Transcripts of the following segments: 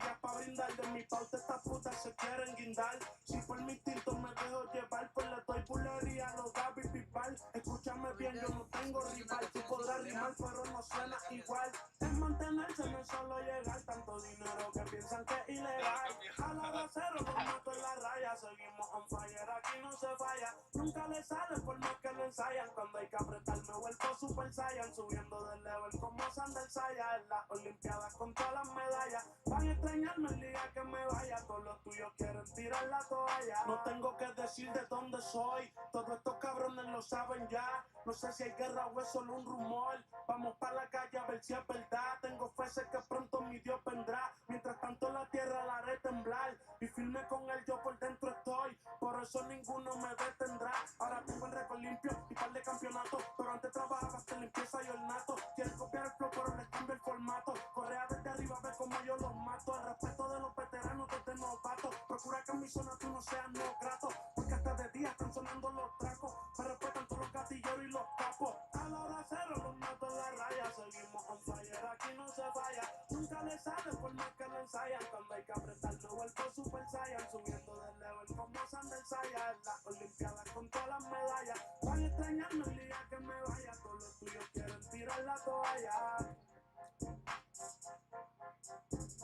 pastillas pa' brindar. De mi pauta estas putas se quieren guindar. Si por mi instinto me dejo llevar, pues le doy bulería, lo da pipipal. Escúchame bien, yo no tengo rival. Tú podrás rimar, pero no suena igual. Es mantenerse, no es solo llegar. Tanto dinero que piensan que es ilegal. A la hora cero los mato en la raya. Seguimos on fire, aquí no se falla. Nunca le sale por más que lo ensayan. Cuando hay que apretar me vuelvo super saiyan. Subiendo del level como Sandel Saya. En las olimpiadas con todas las medallas. Van a extrañarme el día que me vaya. Todos los tuyos quieren tirar la toalla. No tengo que decir de dónde soy. Todos estos cabrones lo saben ya. No sé si hay guerra o es solo un rumor. Vamos pa' la calle a ver si es verdad. Tengo fe, sé que pronto mi Dios vendrá. Mientras tanto la tierra la haré temblar. Y firme con él yo por dentro estoy. Por eso ninguno me detendrá. Ahora tengo el récord limpio y par de campeonatos. Pero antes trabajaba hasta limpieza y ornato. Quieren copiar el flow pero les cambio el formato. Correa desde arriba, ve como yo los mato. El respeto de los veteranos desde novatos. Procura que en mi zona tú no seas no grato. Porque hasta de día están sonando los tracos. Me respetan todos los gatilleros y los capos. A la hora cero los mato en la raya. Seguimos on fire, aquí no se falla. Nunca le sale por más que lo ensayan. Cuando hay que apretar me vuelvo super saiyan. Subiendo del level como Sandel Saya. En las olimpiadas con todas las medallas. Van a extrañarme el día que me vaya. Todos los tuyos quieren tirar la toalla.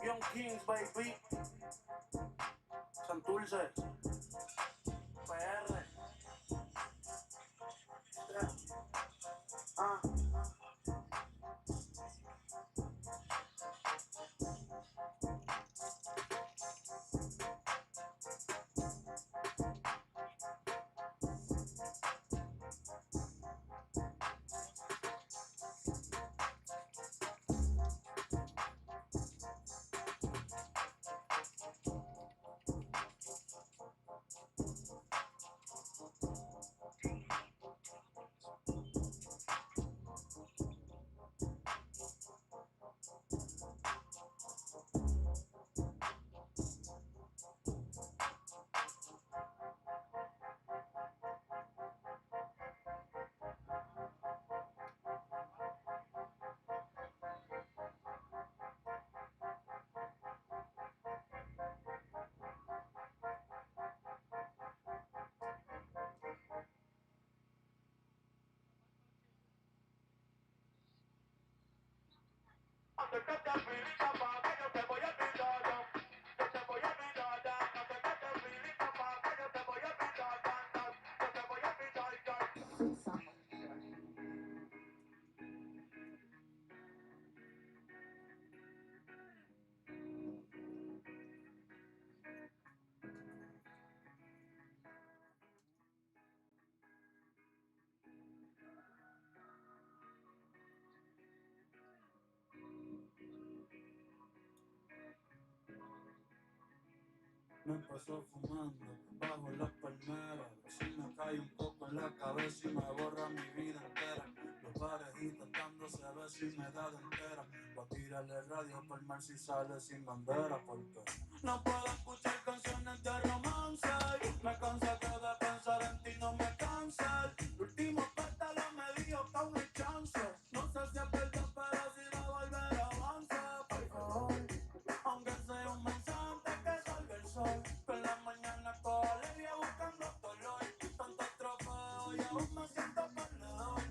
Young Kings, baby. Santurce. PR. Ah. No te quedes finita pa' que yo te voy a olvidar ya. Yo te voy a olvidar ya. No te quedes finita pa' que yo te voy a olvidar ya. Yo te voy a olvidar ya. Me paso fumando bajo las palmeras. Si me cae un poco en la cabeza y me borra mi vida entera. Los parejitos dándose a ver si me da de entera. Voy a tirarle radio por mar si sale sin bandera. Porque no puedo escuchar canciones de romance. Me cansa que de pensar en ti no me cansa. El último pétalo me dijo que aún hay chance. No sé si es verdad pero si va a volver avanza. Por favor, aunque sea un mensaje que salga el sol. Que en la mañana cojo alegría buscando dolor. Tantos trofeos y aún me siento perdedor.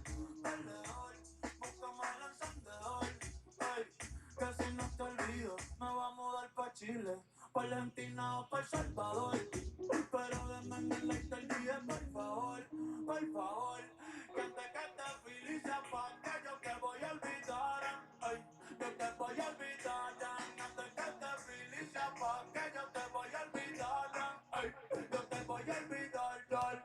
Perdedor, búscame el encendedor. Ey, que si no te olvido me voy a mudar pa' Chile, pa' Argentina o pa' El Salvador. Pero denme en el like del día, por favor. Por favor, que antes que te felices pa' que yo te voy a olvidar. Ay, yo te voy a olvidar. Antes que te felices pa' que yo te voy a olvidar. Ay, yo te voy a olvidar.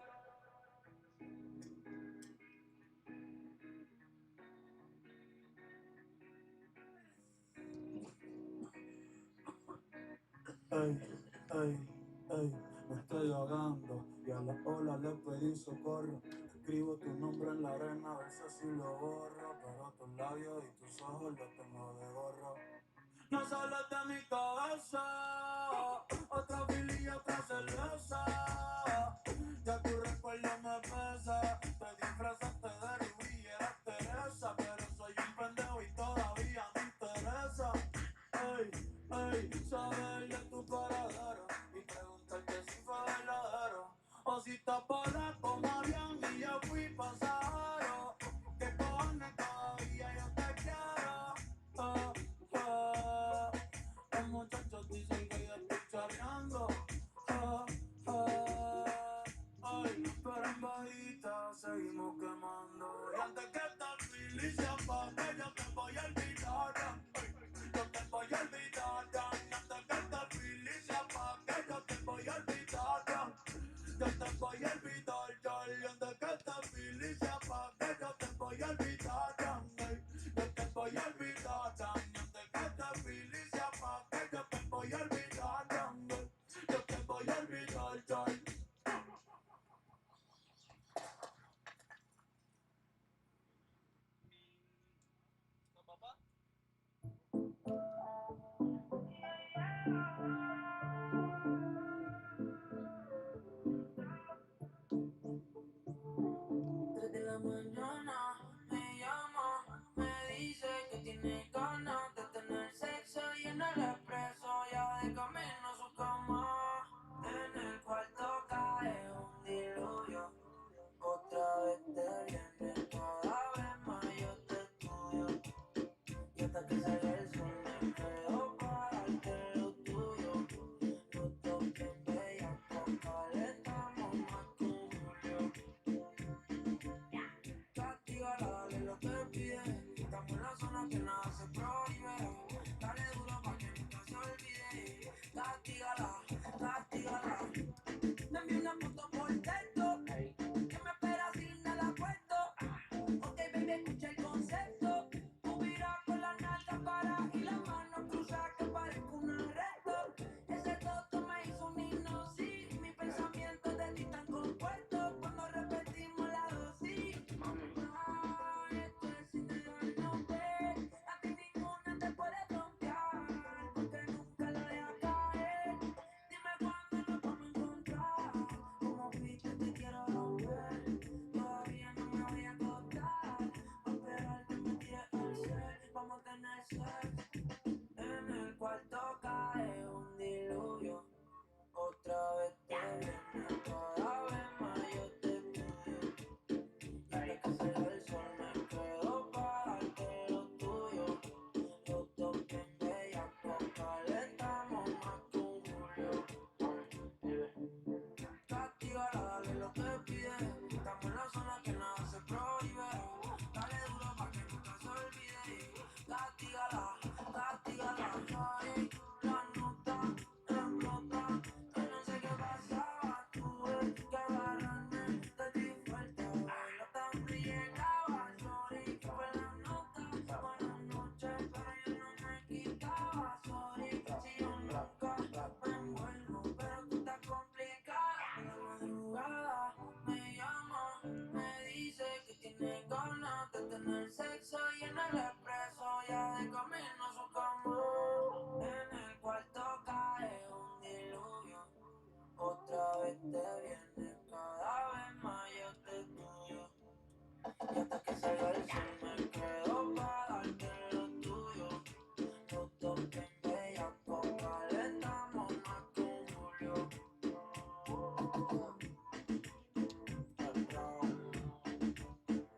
Ey, ey, ey, me estoy ahogando y a la ola le pedí socorro. Escribo tu nombre en la arena a ver si así lo borro, pero tus labios y tus ojos los tengo de gorro. No solo de mi cabeza, otra fili y otra cerveza. Ya tu recuerdo me pesa. Te disfrazaste de Rubí y eras Teresa, pero soy un pendejo y todavía me interesa. Ey, ey, saber de tu paradero y preguntarte si fue verdadero o si estás para como avión y yo fui pasajero. Que cojones todavía yo te quiero. Oh, oh. Los muchachos dicen que yo estoy choreando. Oh, oh. Ay, pero en bajita seguimos quemando. Y antes que esta milicia apague, yo te voy a olvidar. Yo te voy a olvidar. Y antes que esta milicia apague, yo te voy a olvidar. Yo te voy a olvidar. Y antes que esta milicia apague, yo te voy a olvidar. Yo te voy a olvidar. Y antes que esta milicia apague, yo te voy a olvidar. Yo te voy a olvidar. De la mañana me llama, me dice que tiene ganas de tener sexo y en el expreso ya de camino a su cama. En el cuarto cae un diluvio, otra vez te viene, cada vez más yo te estudio. Y hasta que salga el sol me quedo para darte lo tuyo. No toquen bella, calentamos más que un julio. Castígala, dale lo que pide. Estamos en la zona que nada se prohíbe. Dale duro pa' que nunca se olvide. Castígala, castígala. Me envió una foto por texto que me espera sin nada puesto. Ok, baby, escucha el concepto. Tú miras con la nalga para y las manos cruzadas que parezco un arresto. Ese toto me hizo un himno, sí. Mis pensamientos de ti están compuestos cuando repetimos la dosis. Ay, esto es sin dejarnos ver. A ti ninguna te puede frontear porque nunca la dejas caer. Dime cuándo nos vamos a encontrar. Como fuiste te quiero romper. Todavía no me voy a acostar. A esperar que me tires al ser. Vamos a tener sexo. En el cuarto cae un diluvio. Otra vez te viene, cada vez más yo te estudio. Y hasta que salga el sol me quedo para darte lo tuyo. Los dos bien bellacos, calentamos más que un julio. Castígala, dale lo que pide. Estamos en la zona que nada se prohíbe. Dale duro pa' que nunca se olvide. Castígala, castígala. Ay, la nota explota. Que no sé qué pasaba. Tuve que agarrarme de ti fuerte. La tan llegaba, sorry. Fue la nota. Buenas noches, pero yo no me quitaba. Sorry, si yo nunca me envuelvo, pero tú estás complicada. En la madrugada me llama, me dice que tiene ganas de tener sexo y en el expreso ya de camino a su cama. En el cuarto cae un diluvio, otra vez te viene, cada vez más yo te estudio. Y hasta que salga el sol me quedo para darte lo tuyo. Los dos bien bellacos, calentamos más que un julio.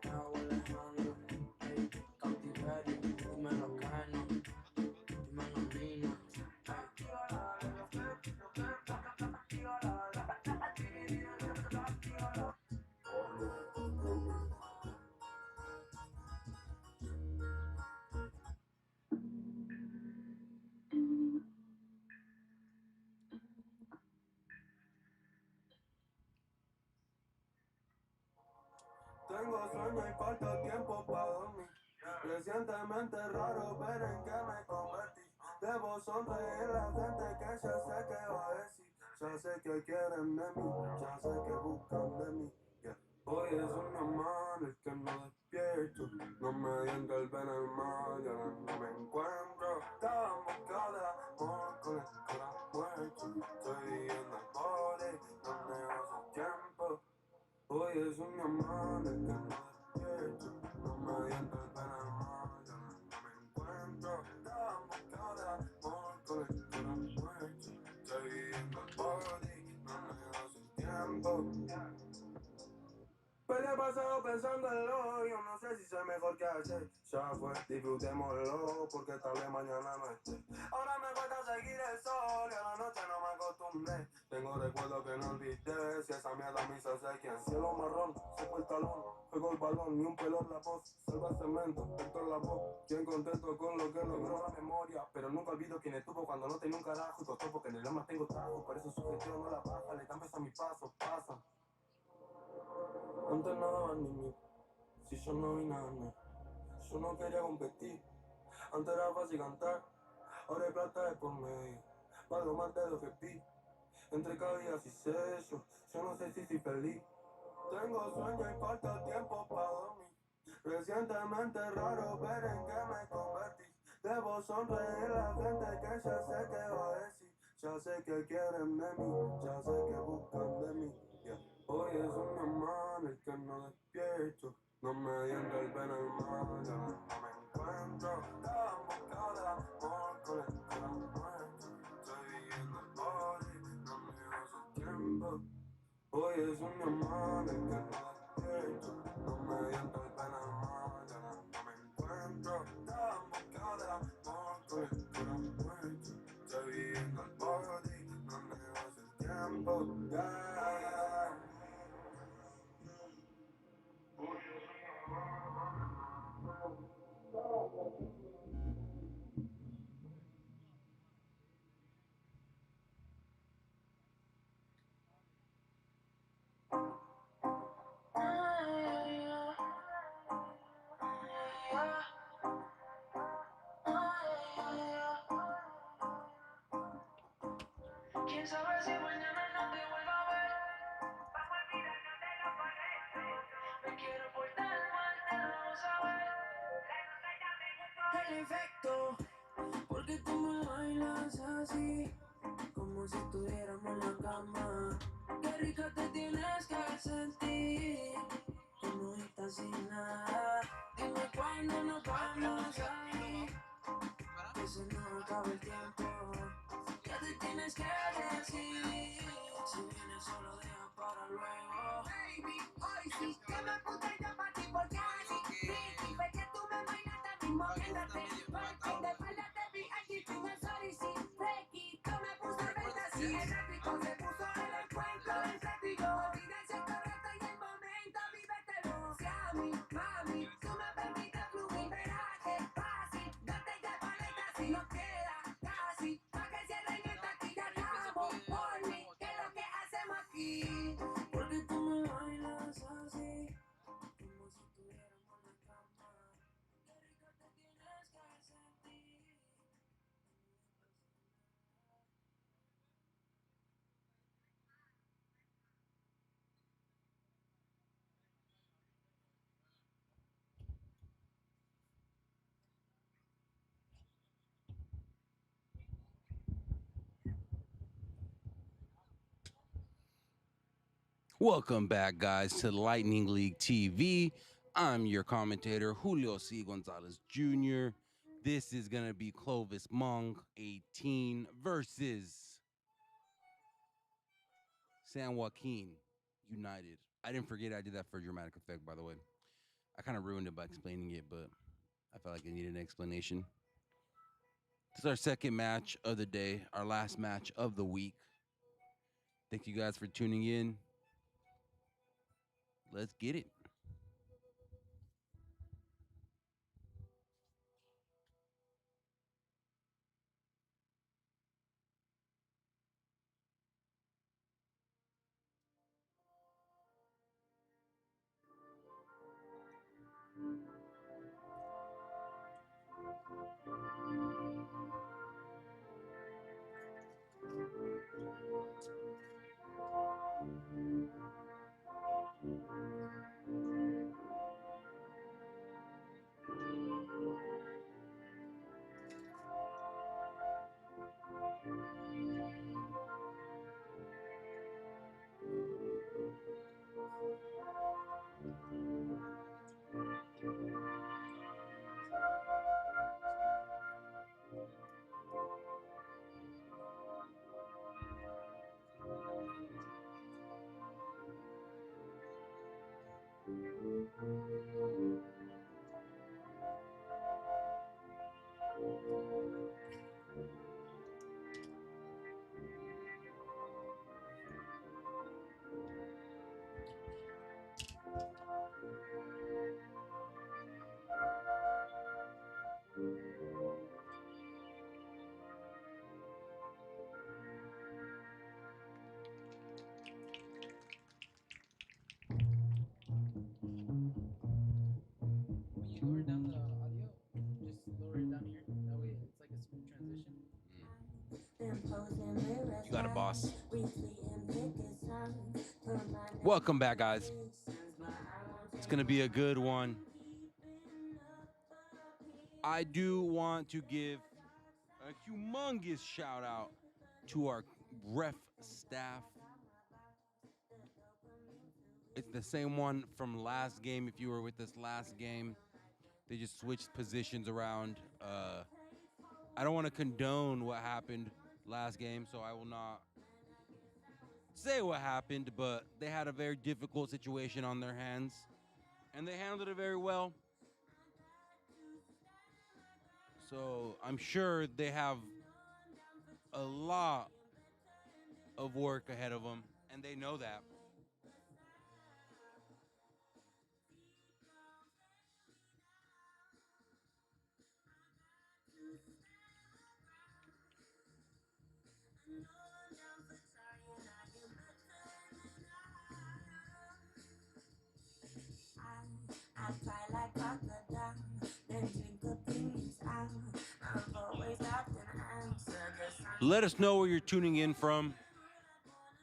Raúl Alejandro, ey, cautiverio, dímelo Cano, dímelo Nina. Castígala, dale lo que, castígala, castígala. Tengo sueño y falta tiempo para dormir. Recientemente raro ver en qué me convertí. Debo sonreír la gente que ya sé que va a decir. Ya sé que quieren de mí, ya sé que buscan de mí. Yeah. Hoy es un amanecer que no despierto. No me digan que el ven al mar, ya no me encuentro. Estaba en busca de amor con el corazón muerto. Estoy viviendo el body, no negocio tiempo. Hoy es un amanecer que no despierto. No me digan que el ven al mar, ya no me encuentro. Estaba en busca de amor con el corazón he pasado pensando en lo, yo no sé si sé mejor que ayer. Ya fue, disfrutémoslo, porque tal vez mañana no esté. Ahora me cuesta seguir el sol y a la noche no me acostumbré. Tengo recuerdos que no olvidé, si esa mierda me hizo ser quien. Cielo marrón, seco el talón, juego el balón, ni un pelo en la voz. Salva el cemento, Héctor la voz. Quien contento con lo que logró la memoria. Pero nunca olvido quién estuvo cuando no tenía un carajo. Y costó porque en el alma tengo trajo. Por eso su gestión no la baja, le dan peso a mi paso, pasa. Antes no daban ni mí, si yo no vi nada, yo no quería competir. Antes era fácil cantar, ahora hay plata de por medio. Pago más de lo que vi, entre cabidas y sellos, yo no sé si soy feliz. Tengo sueño y falta tiempo para dormir. Recientemente raro ver en qué me convertí. Debo sonreír a la gente que ya sé que va a decir. Ya sé que quieren de mí, ya sé que buscan de mí. Yeah. Hoy es un mi hermano el que no despierto. No me diendo el ven al mar, ya no me encuentro. Estaba en busca del amor con el corazón muerto. Estoy viviendo el body, no me hace tiempo. Hoy es un mi hermano el que no despierto. No me diendo el ven al mar, ya no me encuentro. Estaba en busca del amor con el corazón muerto. Estoy viviendo el body, no me hace tiempo. Yeah. Quién sabe si mañana no te vuelva a ver. Vamos a olvidarnos de lo correcto. Me quiero portar mal, te lo vamos a ver. La nota ya me gustó. El efecto, porque tú me bailas así, como si estuviéramos en la cama. Qué rica te tienes que sentir, como estás sin nada. Dime cuándo nos vamos a ir, que se nos acaba el tiempo. Ya te tienes que decir, si vienes solo deja para luego. Baby, hoy sí que me puse yo pa' ti porque así Ricky, fue que tú me bailaste a mí moviéndote. Porque de espalda te vi aquí, tú me sorry, sí. Ricky, tú me puse fantasía. El rápido se puso en el cuento, el testigo. Evidencia correcta y el momento, vívetelo. Si a mí, mami, tú me permites fluir, verás que es fácil. Date de paleta si nos queda casi. Pa' que cierren esta aquí, ya acabo por mí. ¿Qué es lo que hacemos aquí? Porque tú me bailas así, como si estuviéramos en la cama. Qué rico te tienes que sentir. Welcome back, guys, to Lightning League TV. I'm your commentator, Julio C. Gonzalez Jr. This is going to be Clovis Hmong 18 versus San Joaquin United. I didn't forget I did that for dramatic effect, by the way. I kind of ruined it by explaining it, but I felt like it needed an explanation. This is our second match of the day, our last match of the week. Thank you guys for tuning in. Let's get it. You got it, boss. Welcome back, guys. It's going to be a good one. I do want to give a humongous shout out to our ref staff. It's the same one from last game. If you were with us last game, they just switched positions around. I don't want to condone what happened last game, so I will not say what happened, but they had a very difficult situation on their hands, and they handled it very well. So I'm sure they have a lot of work ahead of them, and they know that. I cry like crocodile, then drink opinions out. I've always often answered the sign. Let us know where you're tuning in from,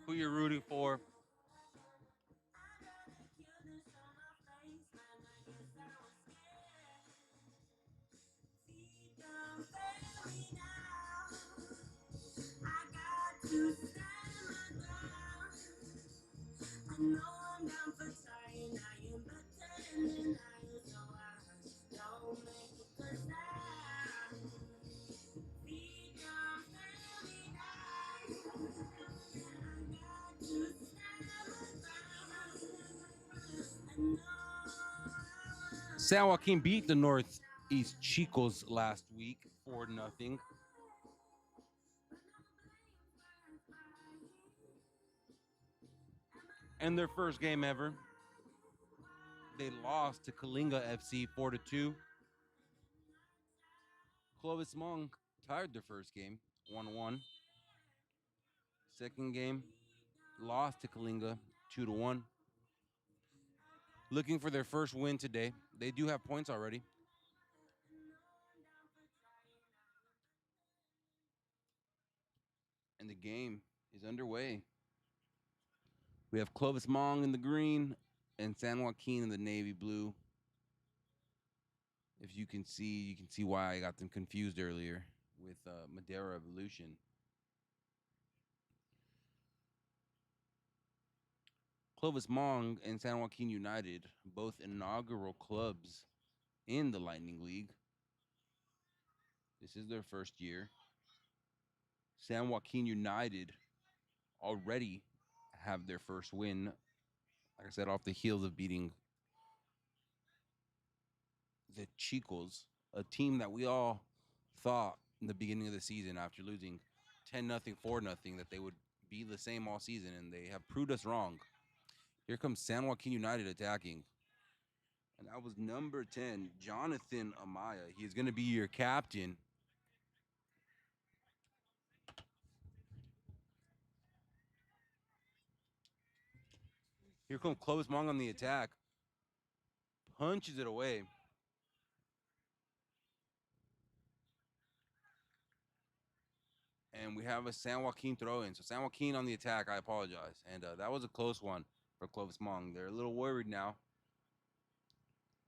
who you're rooting for. To stand my ground. I know I'm down for trying. I am better than denial, so I don't make it 'cause feet don't fail me now. I got to stand my ground. I know San Joaquin beat the Northeast Chicos last week 4-0. And their first game ever, they lost to Kalinga FC 4-2. Clovis Hmong tied their first game 1-1. Second game, lost to Kalinga 2-1. Looking for their first win today. They do have points already. And the game is underway. We have Clovis Hmong in the green and San Joaquin in the navy blue. If you can see why I got them confused earlier with Madeira Evolution. Clovis Hmong and San Joaquin United, both inaugural clubs in the Lightning League. This is their first year. San Joaquin United already have their first win, like I said, off the heels of beating the Chicos, a team that we all thought in the beginning of the season after losing 10-0, 4-0, that they would be the same all season, and they have proved us wrong. Here comes San Joaquin United attacking. And that was number 10, Jonathan Amaya. He's going to be your captain. Here comes Clovis Hmong on the attack. Punches it away. And we have a San Joaquin throw-in. So San Joaquin on the attack, I apologize. And that was a close one for Clovis Hmong. They're a little worried now.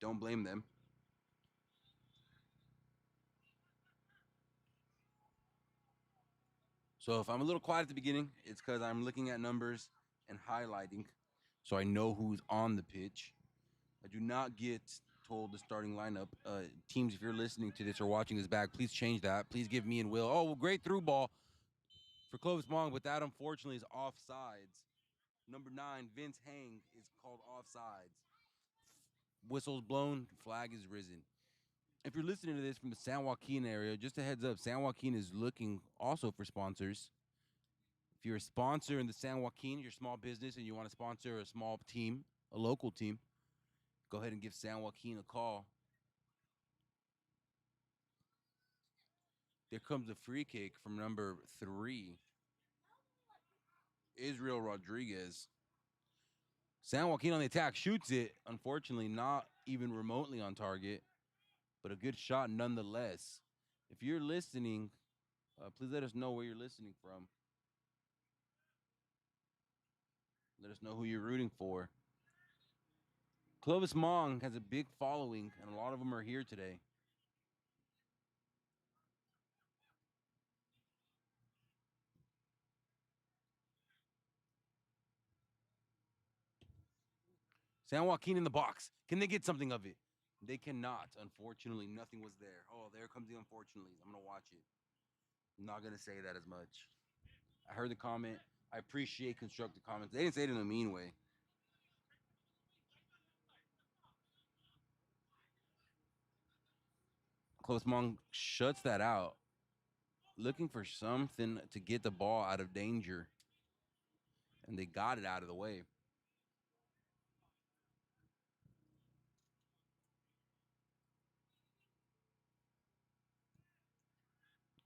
Don't blame them. So if I'm a little quiet at the beginning, it's because I'm looking at numbers and highlighting so I know who's on the pitch. I do not get told the starting lineup. Teams, if you're listening to this or watching this back, please change that. Please give me and Will. Oh, well, great through ball for Clovis Hmong, but that unfortunately is offsides. Number 9, Vince Hang, is called offsides. Whistle's blown, flag is risen. If you're listening to this from the San Joaquin area, just a heads up, San Joaquin is looking also for sponsors. If you're a sponsor in the San Joaquin, you're a small business, and you want to sponsor a small team, a local team, go ahead and give San Joaquin a call. There comes a free kick from number 3, Israel Rodriguez. San Joaquin on the attack, shoots it. Unfortunately, not even remotely on target, but a good shot nonetheless. If you're listening Please let us know where you're listening from. Let us know who you're rooting for. Clovis Hmong has a big following, and a lot of them are here today. San Joaquin in the box. Can they get something of it? They cannot. Unfortunately, nothing was there. Oh, there comes the unfortunately. I'm gonna watch it. I'm not gonna say that as much. I heard the comment. I appreciate constructive comments. They didn't say it in a mean way. Close Mong shuts that out, looking for something to get the ball out of danger, and they got it out of the way.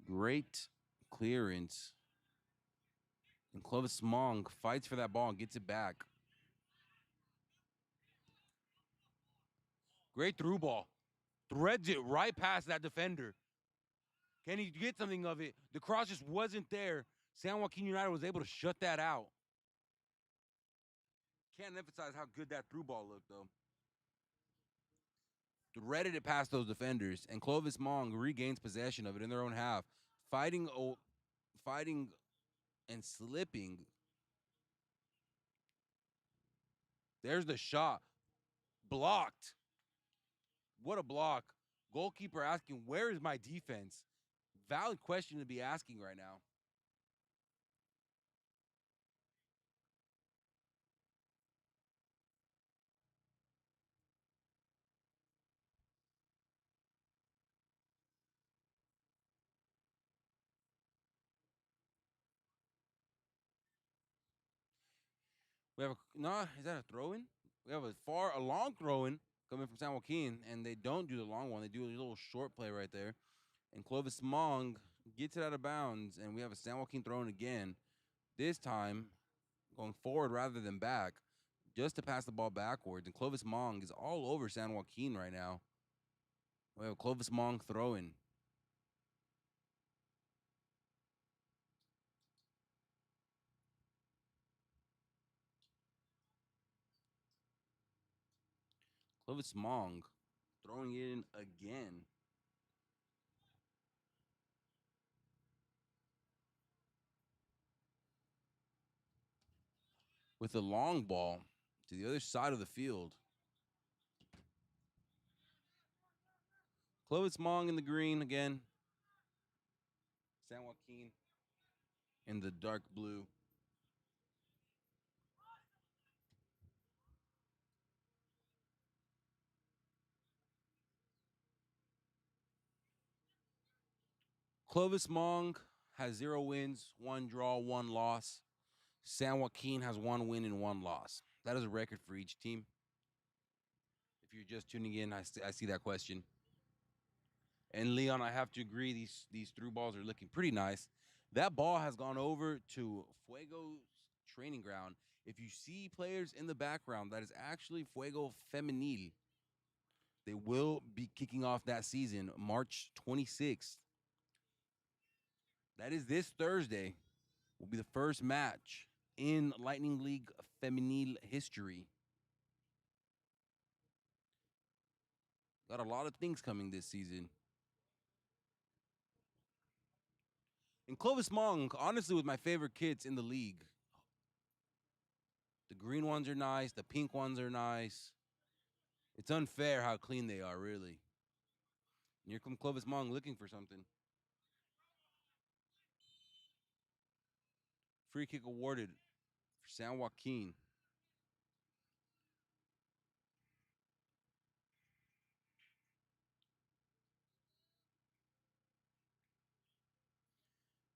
Great clearance. And Clovis Mong fights for that ball and gets it back. Great through ball. Threads it right past that defender. Can he get something of it? The cross just wasn't there. San Joaquin United was able to shut that out. Can't emphasize how good that through ball looked, though. Threaded it past those defenders, and Clovis Mong regains possession of it in their own half, fighting and slipping. There's the shot. Blocked. What a block. Goalkeeper asking, where is my defense? Valid question to be asking right now. We have is that a throw in? We have a long throw in coming from San Joaquin, and they don't do the long one. They do a little short play right there. And Clovis Mong gets it out of bounds, and we have a San Joaquin throw in again. This time going forward rather than back, just to pass the ball backwards. And Clovis Mong is all over San Joaquin right now. We have Clovis Mong throwing. Clovis Mong throwing it in again. With a long ball to the other side of the field. Clovis Mong in the green again. San Joaquin in the dark blue. Clovis Mong has 0 wins, 1 draw, 1 loss. San Joaquin has 1 win and 1 loss. That is a record for each team. If you're just tuning in, I see that question. And Leon, I have to agree, these through balls are looking pretty nice. That ball has gone over to Fuego's training ground. If you see players in the background, that is actually Fuego Femenil. They will be kicking off that season March 26th. That is this Thursday. Will be the first match in Lightning League Femenil history. Got a lot of things coming this season. And Clovis Mong, honestly, was my favorite kids in the league. The green ones are nice. The pink ones are nice. It's unfair how clean they are, really. And here comes Clovis Mong looking for something. Free kick awarded for San Joaquin.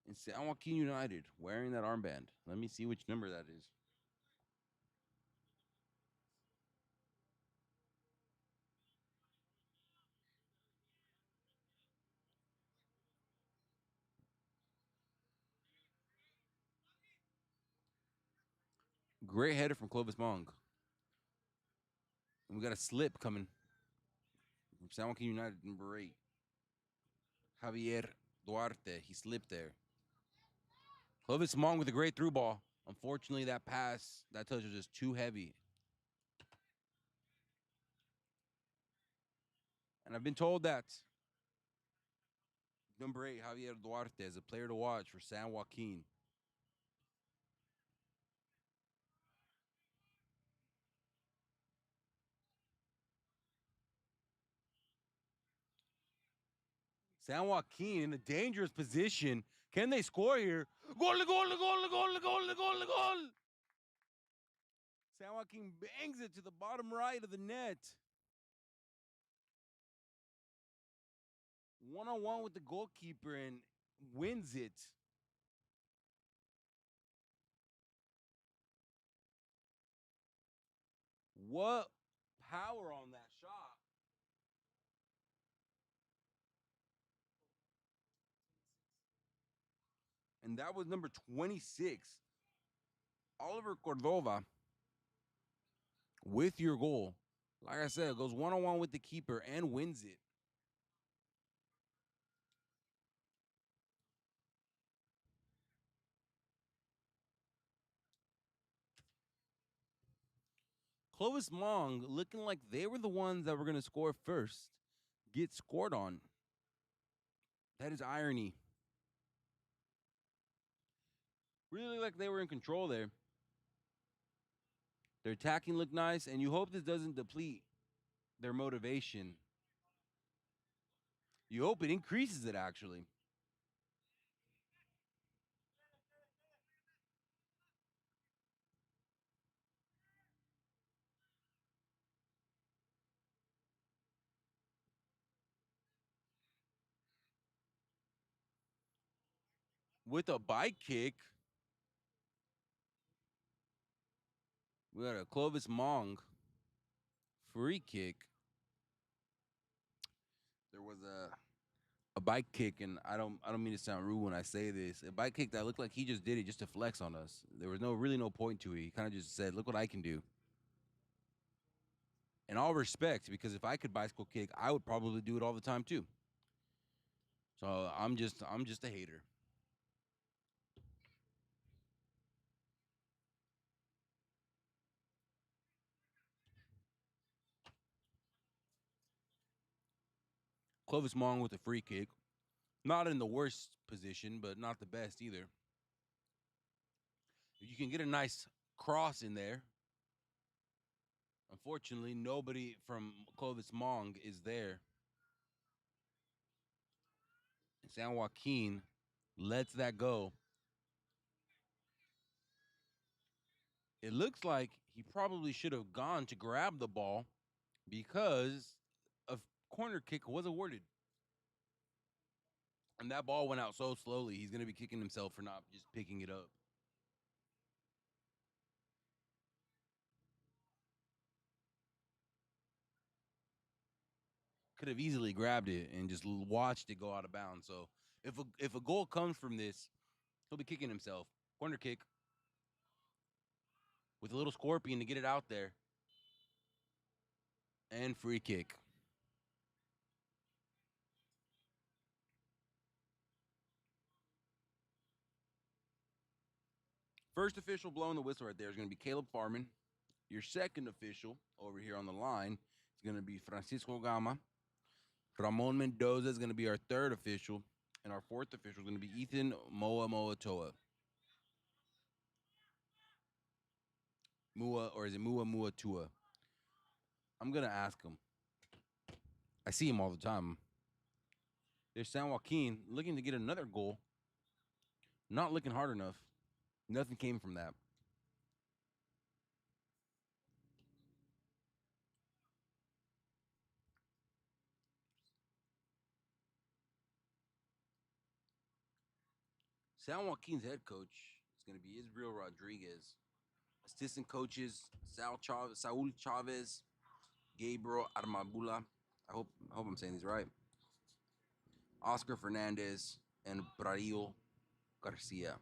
And San Joaquin United wearing that armband. Let me see which number that is. Great header from Clovis Mong. And we got a slip coming from San Joaquin United, number 8. Javier Duarte. He slipped there. Clovis Hmong with a great through ball. Unfortunately, that pass, that touch was just too heavy. And I've been told that number 8, Javier Duarte, is a player to watch for San Joaquin. San Joaquin in a dangerous position. Can they score here? Goal, goal, goal, goal, goal, goal, goal. San Joaquin bangs it to the bottom right of the net. 1-on-1 with the goalkeeper and wins it. What power on that shot. And that was number 26, Oliver Cordova, with your goal. Like I said, goes 1-on-1 with the keeper and wins it. Clovis Hmong looking like they were the ones that were going to score first, get scored on. That is irony. Really like they were in control there. Their attacking looked nice, and you hope this doesn't deplete their motivation. You hope it increases it, actually. With a bike kick, we got a Clovis Hmong free kick. There was a bike kick, and I don't mean to sound rude when I say this. A bike kick that looked like he just did it just to flex on us. There was no point to it. He kind of just said, "Look what I can do." In all respect, because if I could bicycle kick, I would probably do it all the time too. So I'm just a hater. Clovis Hmong with a free kick. Not in the worst position, but not the best either. You can get a nice cross in there. Unfortunately, nobody from Clovis Hmong is there. San Joaquin lets that go. It looks like he probably should have gone to grab the ball because a corner kick was awarded. And that ball went out so slowly, he's going to be kicking himself for not just picking it up. Could have easily grabbed it and just watched it go out of bounds. So if a goal comes from this, he'll be kicking himself. Corner kick with a little scorpion to get it out there. And free kick. First official blowing the whistle right there is going to be Caleb Farman. Your second official over here on the line is going to be Francisco Gama. Ramon Mendoza is going to be our third official. And our fourth official is going to be Ethan Moa Moatoa. Mua, or is it Mua Muatua? I'm going to ask him. I see him all the time. There's San Joaquin looking to get another goal. Not looking hard enough. Nothing came from that. San Joaquin's head coach is going to be Israel Rodriguez. Assistant coaches Saul Chavez, Gabriel Armabula. I hope I'm saying these right. Oscar Fernandez and Braille Garcia.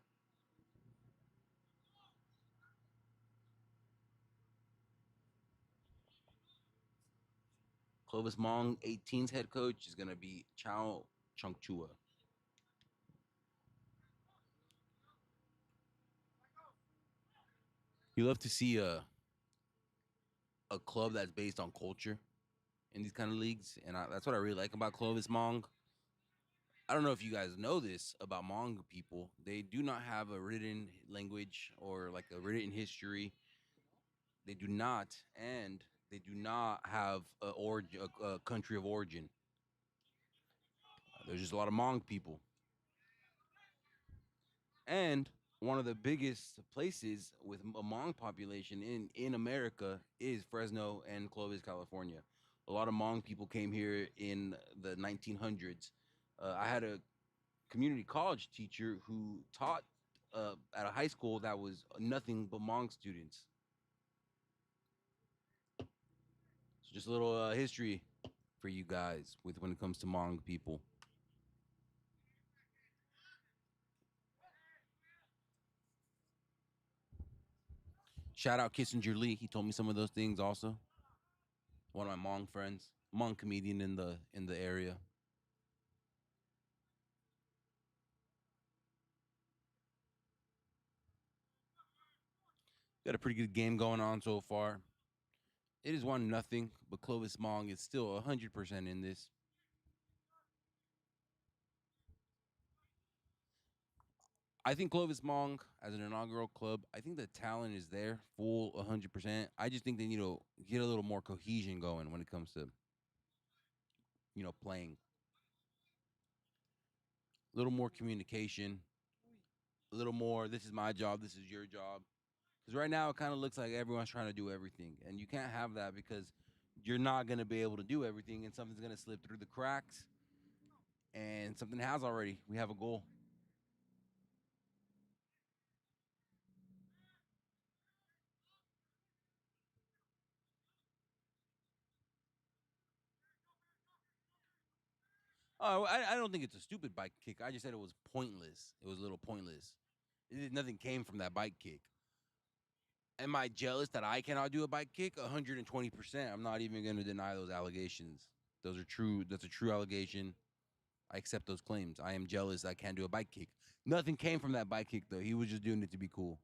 Clovis Hmong 18's head coach is going to be Chao Chungchua. You love to see a club that's based on culture in these kind of leagues, and that's what I really like about Clovis Hmong. I don't know if you guys know this about Hmong people. They do not have a written language or like a written history. They do not, and they do not have a country of origin. There's just a lot of Hmong people, and one of the biggest places with a Hmong population in America is Fresno and Clovis, California. A lot of Hmong people came here in the 1900s. I had a community college teacher who taught at a high school that was nothing but Hmong students. So just a little history for you guys with when it comes to Hmong people. Shout out Kissinger Lee. He told me some of those things also. One of my Hmong friends, Hmong comedian in the area. Got a pretty good game going on so far. It is 1-0, but Clovis Hmong is still 100% in this. I think Clovis Hmong as an inaugural club, I think the talent is there, full 100%. I just think they need to get a little more cohesion going when it comes to playing. A little more communication, a little more. This is my job. This is your job. Because right now it kind of looks like everyone's trying to do everything, and you can't have that because you're not going to be able to do everything, and something's going to slip through the cracks, and something has already. We have a goal. Oh, I don't think it's a stupid bike kick. I just said it was pointless. It was a little pointless. Nothing came from that bike kick. Am I jealous that I cannot do a bike kick? 120%. I'm not even going to deny those allegations. Those are true. That's a true allegation. I accept those claims. I am jealous I can't do a bike kick. Nothing came from that bike kick, though. He was just doing it to be cool.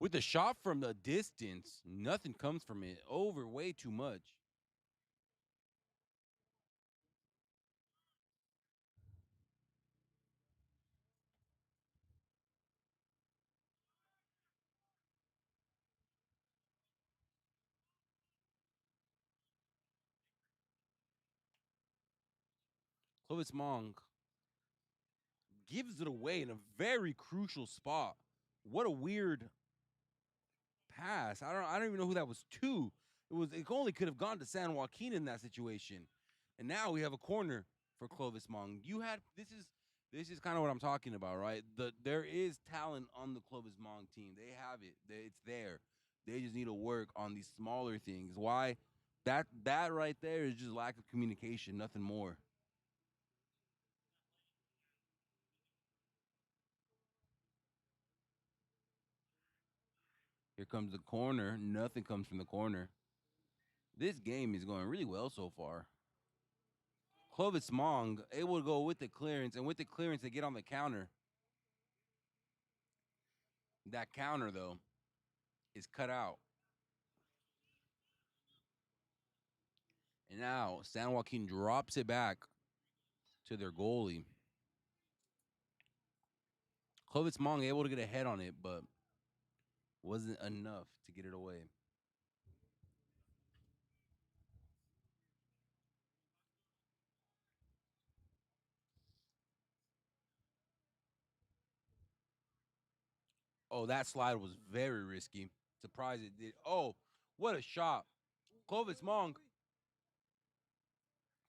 With the shot from the distance, nothing comes from it. Over way too much. Clovis Mong gives it away in a very crucial spot. What a weird pass. I don't even know who that was to. It only could have gone to San Joaquin in that situation. And now we have a corner for Clovis Mong. This is kind of what I'm talking about, right? There is talent on the Clovis Mong team. They have it. It's there. They just need to work on these smaller things. Why? That right there is just lack of communication, nothing more. Here comes the corner. Nothing comes from the corner. This game is going really well so far. Clovis Mong able to go with the clearance, and with the clearance, they get on the counter. That counter, though, is cut out. And now San Joaquin drops it back to their goalie. Clovis Mong able to get a head on it, but wasn't enough to get it away. Oh, that slide was very risky. Surprised it did. Oh, what a shot. Clovis Mong.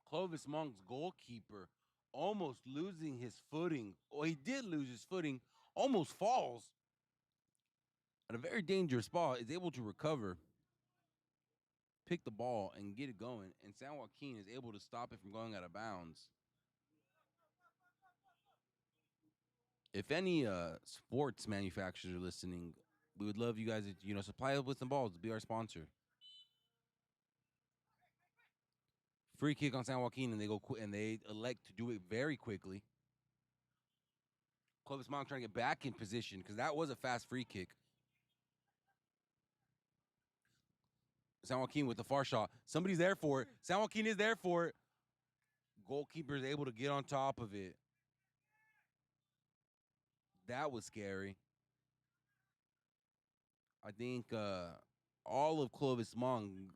Clovis Mong's goalkeeper almost losing his footing. Oh, he did lose his footing, almost falls at a very dangerous spot, is able to recover, pick the ball, and get it going. And San Joaquin is able to stop it from going out of bounds. If any sports manufacturers are listening, we would love you guys to supply us with some balls to be our sponsor. Free kick on San Joaquin, and they go and they elect to do it very quickly. Clovis Mong trying to get back in position because that was a fast free kick. San Joaquin with the far shot. Somebody's there for it. San Joaquin is there for it. Goalkeeper is able to get on top of it. That was scary. I think all of Clovis Mong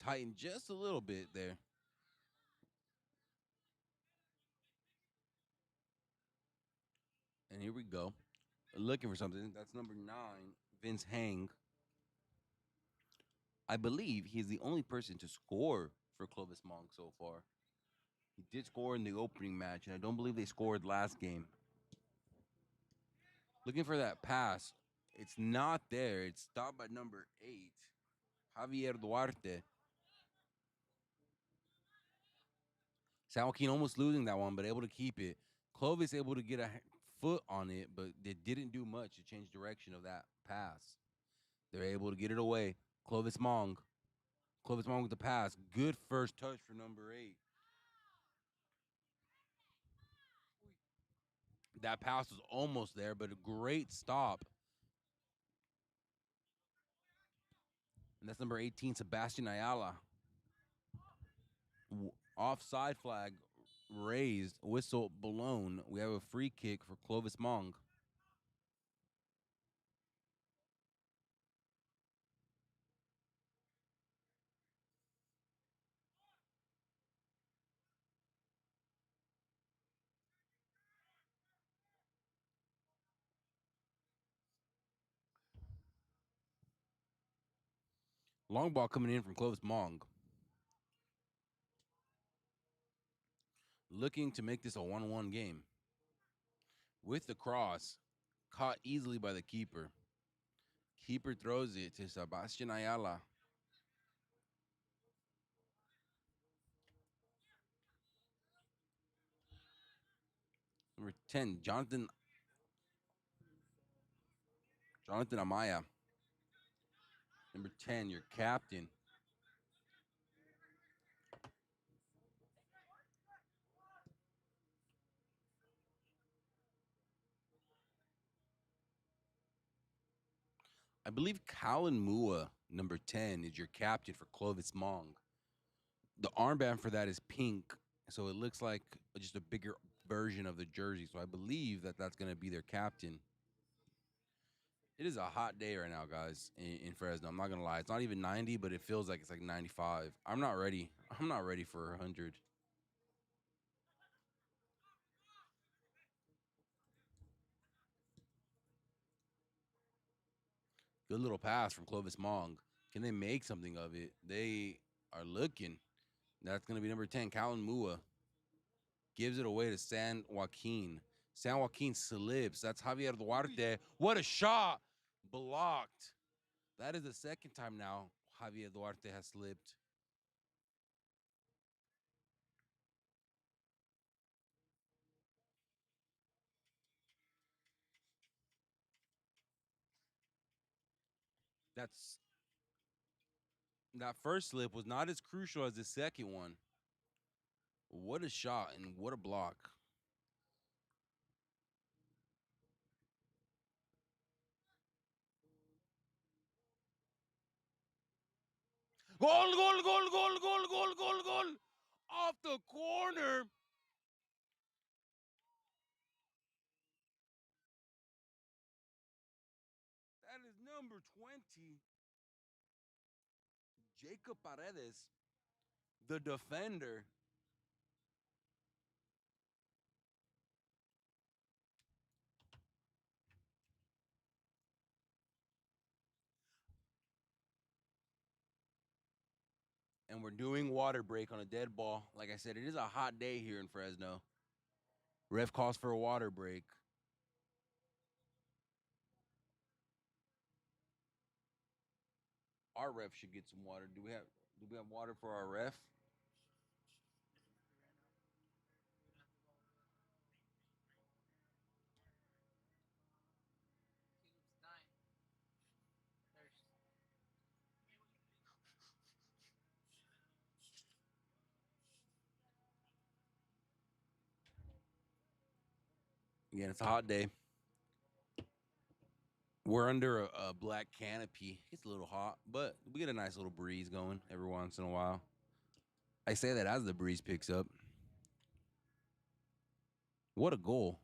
tightened just a little bit there. And here we go. Looking for something. That's number 9, Vince Hang. I believe he's the only person to score for Clovis Mong so far. He did score in the opening match, and I don't believe they scored last game. Looking for that pass. It's not there. It's stopped by number 8, Javier Duarte. San Joaquin almost losing that one, but able to keep it. Clovis able to get a foot on it, but they didn't do much to change direction of that pass. They're able to get it away. Clovis Mong. Clovis Mong with the pass. Good first touch for number 8. That pass was almost there, but a great stop. And that's number 18, Sebastian Ayala. Offside flag raised, whistle blown. We have a free kick for Clovis Mong. Long ball coming in from Clovis Mong. Looking to make this a 1-1 game. With the cross, caught easily by the keeper. Keeper throws it to Sebastian Ayala. Number 10, Jonathan Amaya. Number 10, your captain. I believe Colin Mua, number 10, is your captain for Clovis Mong. The armband for that is pink, so it looks like just a bigger version of the jersey. So I believe that that's going to be their captain. It is a hot day right now, guys, in Fresno. I'm not going to lie. It's not even 90, but it feels like it's like 95. I'm not ready. I'm not ready for 100. Good little pass from Clovis Mong. Can they make something of it? They are looking. That's going to be number 10, Callan Mua. Gives it away to San Joaquin. San Joaquin slips. That's Javier Duarte. What a shot. Blocked. That is the second time now Javier Duarte has slipped. That's that first slip was not as crucial as the second one. What a shot and what a block. Goal, goal, goal, goal, goal, goal, goal, goal. Off the corner. That is number 20. Jacob Paredes, the defender. And we're doing water break on a dead ball. Like I said, it is a hot day here in Fresno. Ref calls for a water break. Our ref should get some water. Do we have water for our ref? Again, it's a hot day. We're under a black canopy. It's a little hot, but we get a nice little breeze going every once in a while. I say that as the breeze picks up. What a goal.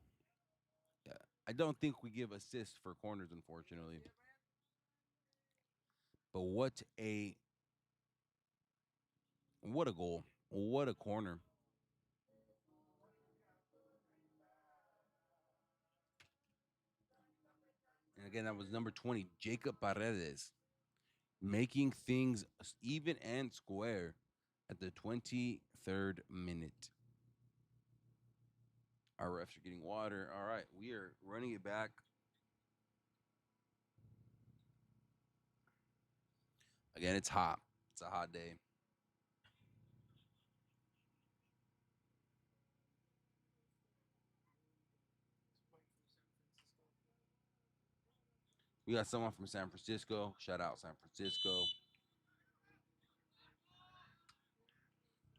Yeah, I don't think we give assists for corners, unfortunately. But what a goal. What a corner. And again, that was number 20, Jacob Paredes, making things even and square at the 23rd minute. Our refs are getting water. All right, we are running it back. Again, it's hot. It's a hot day. We got someone from San Francisco. Shout out San Francisco.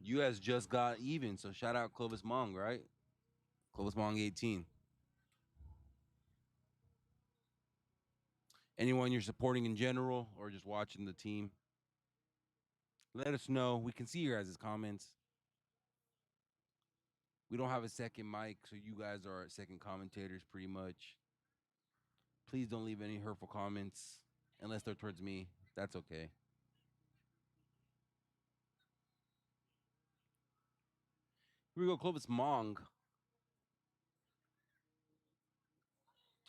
You guys just got even, so shout out Clovis Hmong, right? Clovis Hmong 18. Anyone you're supporting in general or just watching the team, let us know. We can see your guys' comments. We don't have a second mic, so you guys are second commentators pretty much. Please don't leave any hurtful comments unless they're towards me. That's okay. Here we go, Clovis Hmong.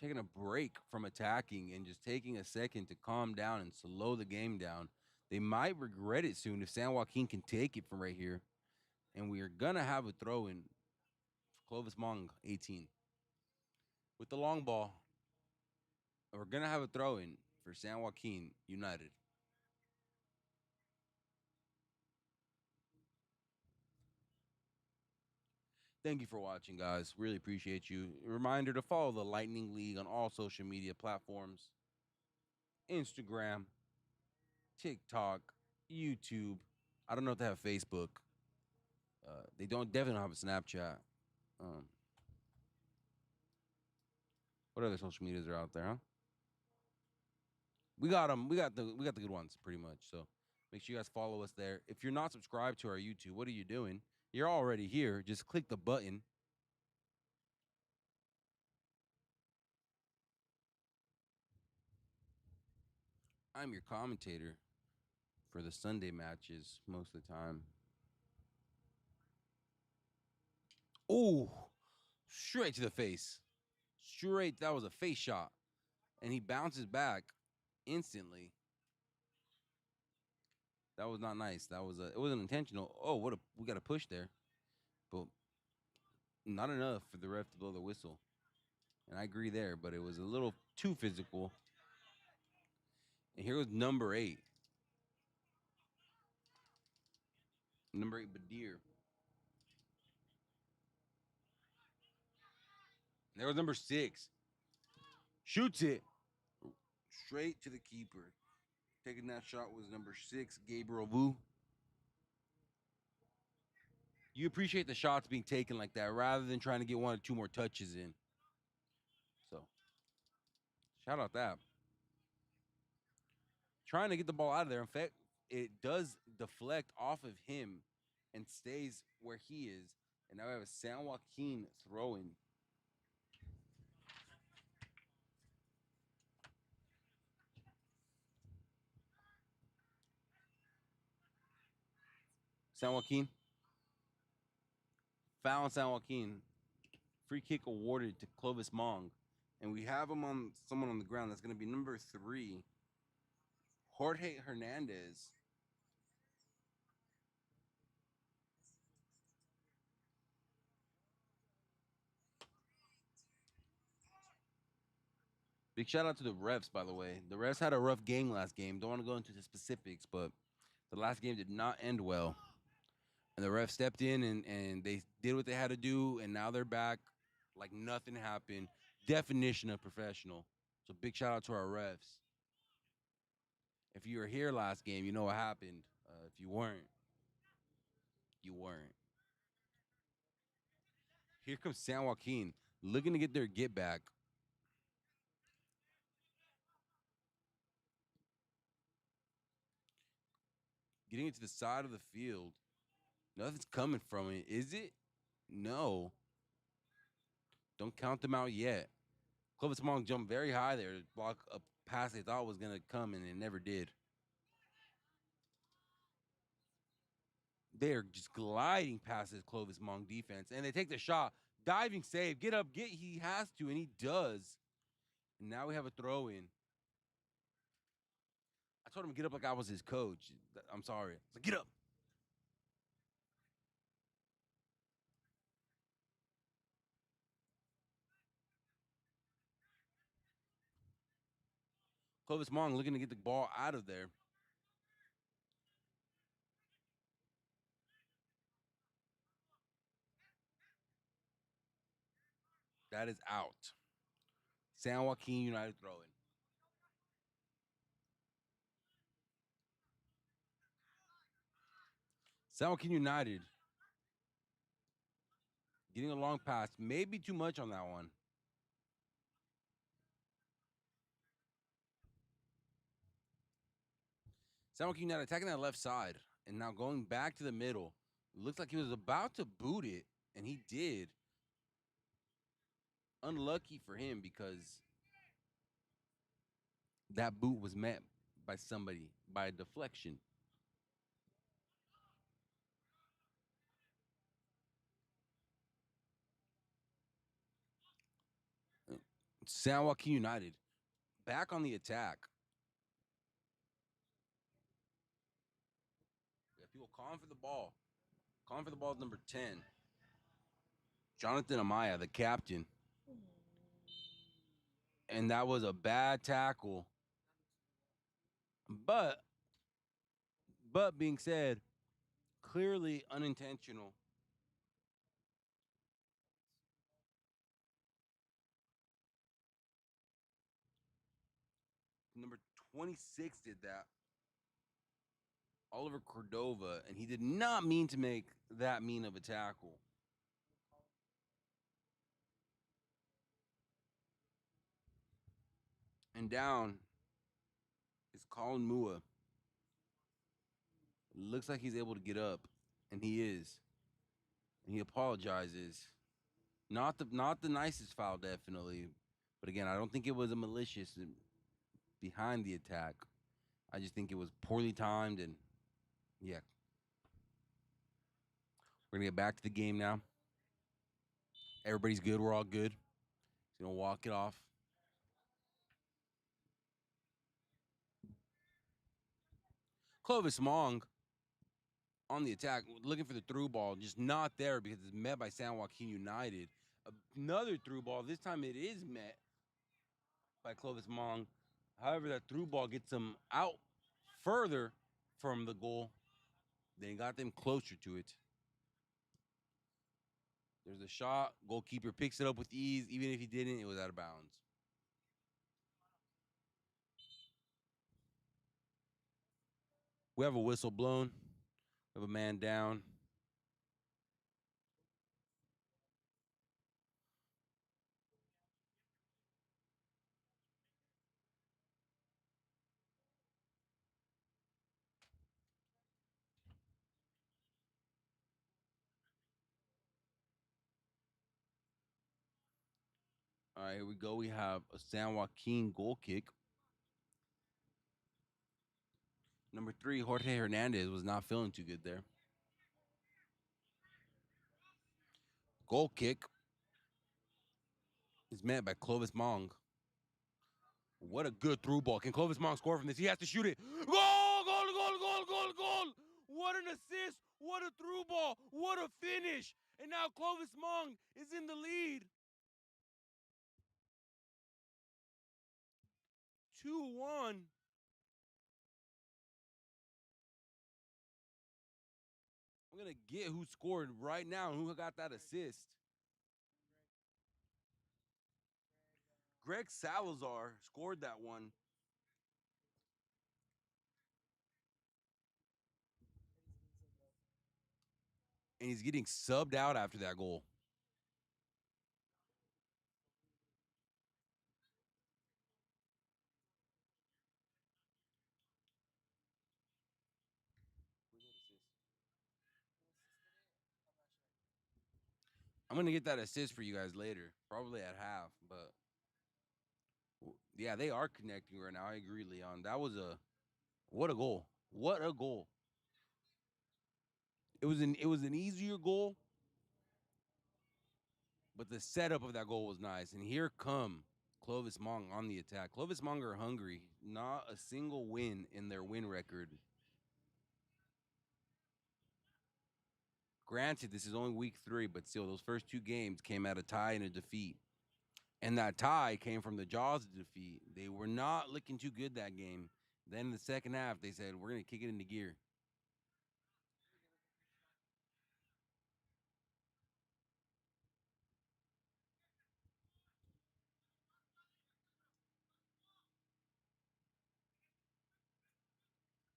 Taking a break from attacking and just taking a second to calm down and slow the game down. They might regret it soon if San Joaquin can take it from right here. And we are going to have a throw in for Clovis Hmong, 18. With the long ball, we're going to have a throw in for San Joaquin United. Thank you for watching, guys. Really appreciate you. Reminder to follow the Lightning League on all social media platforms: Instagram, TikTok, YouTube. I don't know if they have Facebook. They definitely don't have a Snapchat. Um, what other social medias are out there, huh? We got them. We got the good ones pretty much. So make sure you guys follow us there. If you're not subscribed to our YouTube, what are you doing? You're already here. Just click the button. I'm your commentator for the Sunday matches most of the time. Oh, straight to the face. Straight. That was a face shot. And he bounces back instantly. That was not nice. It wasn't intentional. Oh, we got a push there. But not enough for the ref to blow the whistle. And I agree there, but it was a little too physical. And here was number 8. Number 8, Badir. And there was number 6. Shoots it. Straight to the keeper. Taking that shot was number 6, Gabriel Wu. You appreciate the shots being taken like that rather than trying to get 1 or 2 more touches in. So, shout out that. Trying to get the ball out of there. In fact, it does deflect off of him and stays where he is. And now we have a San Joaquin throw-in. San Joaquin. Foul on San Joaquin. Free kick awarded to Clovis Hmong. And we have someone on the ground. That's going to be number 3, Jorge Hernandez. Big shout out to the refs, by the way. The refs had a rough game last game. Don't want to go into the specifics, but the last game did not end well. And the refs stepped in and they did what they had to do, and now they're back like nothing happened. Definition of professional. So big shout out to our refs. If you were here last game, you know what happened. If you weren't, you weren't. Here comes San Joaquin. looking to get their get back. Getting it to the side of the field. Nothing's coming from it, is it? No. Don't count them out yet. Clovis Hmong jumped very high there to block a pass they thought was going to come, and it never did. They're just gliding past this Clovis Hmong defense, and they take the shot. Diving save. Get up. He has to, and he does. And now we have a throw in. I told him to get up like I was his coach. I'm sorry. I was like, get up. Clovis Hmong looking to get the ball out of there. That is out. San Joaquin United throwing. San Joaquin United getting a long pass. Maybe too much on that one. San Joaquin United attacking that left side and now going back to the middle. Looks like he was about to boot it, and he did. Unlucky for him because that boot was met by somebody, by a deflection. San Joaquin United back on the attack. We have people calling for the ball. Calling for the ball is number 10. Jonathan Amaya, the captain. And that was a bad tackle. But being said, clearly unintentional. Number 26 did that. Oliver Cordova, and he did not mean to make that mean of a tackle. And down is Colin Mua. Looks like he's able to get up, and he is. And he apologizes. Not the nicest foul, definitely. But again, I don't think it was a malicious behind the attack. I just think it was poorly timed, and yeah. We're gonna get back to the game now. Everybody's good. We're all good. He's gonna walk it off. Clovis Hmong on the attack, looking for the through ball, just not there because it's met by San Joaquin United. Another through ball. This time it is met by Clovis Hmong. However, that through ball gets them out further from the goal. Then got them closer to it. There's a shot. Goalkeeper picks it up with ease. Even if he didn't, it was out of bounds. We have a whistle blown. We have a man down. All right, here we go. We have a San Joaquin goal kick. Number 3, Jorge Hernandez was not feeling too good there. Goal kick is met by Clovis Hmong. What a good through ball. Can Clovis Hmong score from this? He has to shoot it. Goal, goal, goal, goal, goal, goal. What an assist. What a through ball. What a finish. And now Clovis Hmong is in the lead. 2-1. I'm going to get who scored right now and who got that assist. Greg Salazar scored that one. And he's getting subbed out after that goal. I'm gonna get that assist for you guys later, probably at half. But yeah, they are connecting right now. I agree, Leon. That was a what a goal. What a goal. It was an easier goal, but the setup of that goal was nice. And here come Clovis Hmong on the attack. Clovis Hmong are hungry. Not a single win in their win record. Granted, this is only week 3, but still, those first 2 games came at a tie and a defeat. And that tie came from the jaws of defeat. They were not looking too good that game. Then in the second half, they said, we're going to kick it into gear.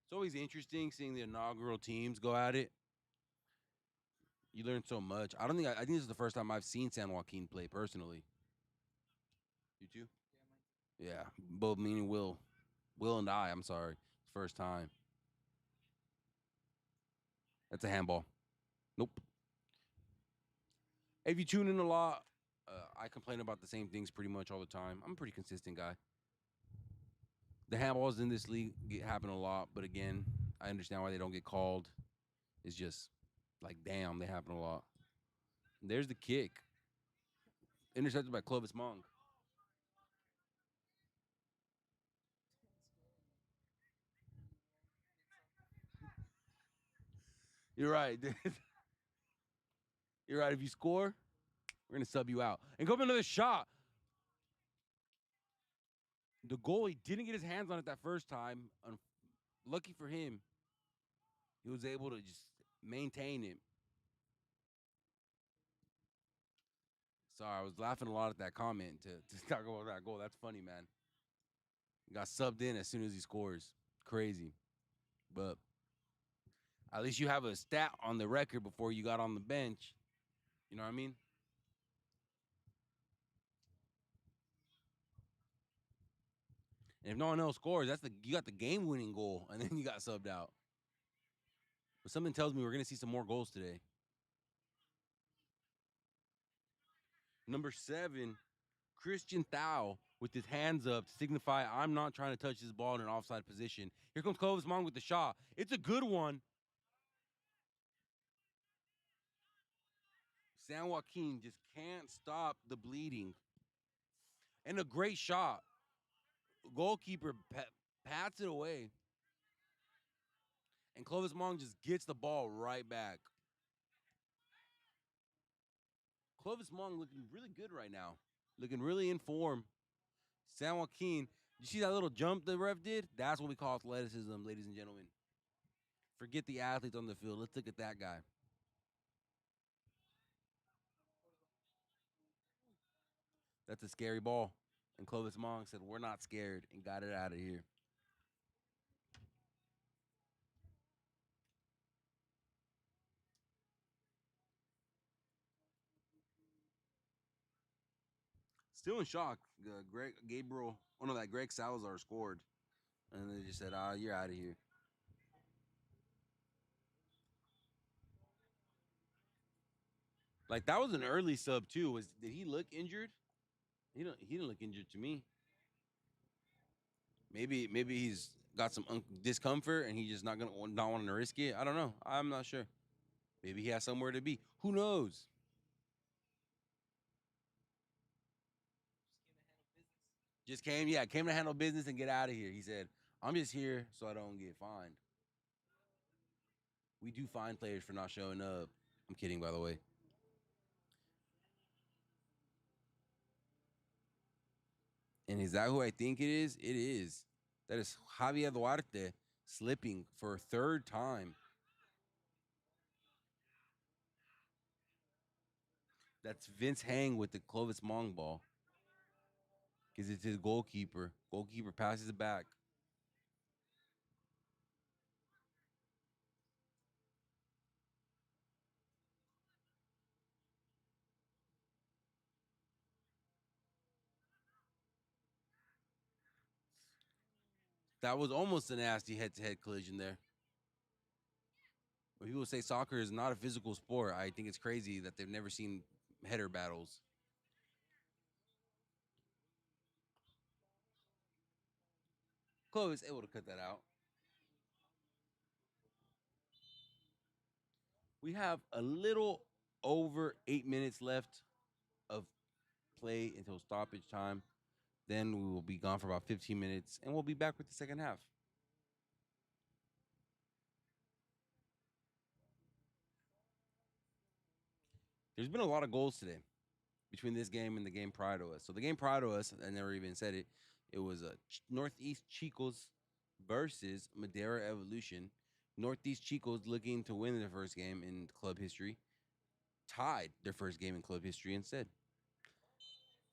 It's always interesting seeing the inaugural teams go at it. You learn so much. I think this is the first time I've seen San Joaquin play personally. You too? Yeah, both me and Will and I'm sorry. First time. That's a handball. Nope. If you tune in a lot, I complain about the same things pretty much all the time. I'm a pretty consistent guy. The handballs in this league happen a lot, but again, I understand why they don't get called. It's just like, damn, they happen a lot. There's the kick. Intercepted by Clovis Hmong. You're right. You're right. If you score, we're going to sub you out. And go for another shot. The goalie didn't get his hands on it that first time. Lucky for him, he was able to just maintain it. Sorry, I was laughing a lot at that comment to talk about that goal. That's funny, man. He got subbed in as soon as he scores. Crazy. But at least you have a stat on the record before you got on the bench. You know what I mean? And if no one else scores, you got the game-winning goal, and then you got subbed out. But something tells me we're gonna see some more goals today. Number 7, Christian Thau with his hands up to signify I'm not trying to touch this ball in an offside position. Here comes Clovis Hmong with the shot. It's a good one. San Joaquin just can't stop the bleeding. And a great shot. Goalkeeper pats it away. And Clovis Hmong just gets the ball right back. Clovis Hmong looking really good right now. Looking really in form. San Joaquin, you see that little jump the ref did? That's what we call athleticism, ladies and gentlemen. Forget the athletes on the field. Let's look at that guy. That's a scary ball. And Clovis Hmong said, we're not scared, and got it out of here. Still in shock. Greg Salazar scored. And they just said, you're out of here. Like, that was an early sub, too. Did he look injured? He didn't look injured to me. Maybe he's got some discomfort and he's just not wanting to risk it. I don't know. I'm not sure. Maybe he has somewhere to be. Who knows? Came to handle business and get out of here. He said, I'm just here so I don't get fined. We do fine players for not showing up. I'm kidding, by the way. And is that who I think it is? It is. That is Javier Duarte slipping for a third time. That's Vince Hang with the Clovis Hmong ball. Because it's his goalkeeper. Goalkeeper passes it back. That was almost a nasty head-to-head collision there. When people say soccer is not a physical sport, I think it's crazy that they've never seen header battles. Clovis able to cut that out. We have a little over 8 minutes left of play until stoppage time. Then we will be gone for about 15 minutes, and we'll be back with the second half. There's been a lot of goals today between this game and the game prior to us. So the game prior to us, I never even said it. It was a Northeast Chicos versus Madera Evolution. Northeast Chicos looking to win their first game in club history, tied their first game in club history instead.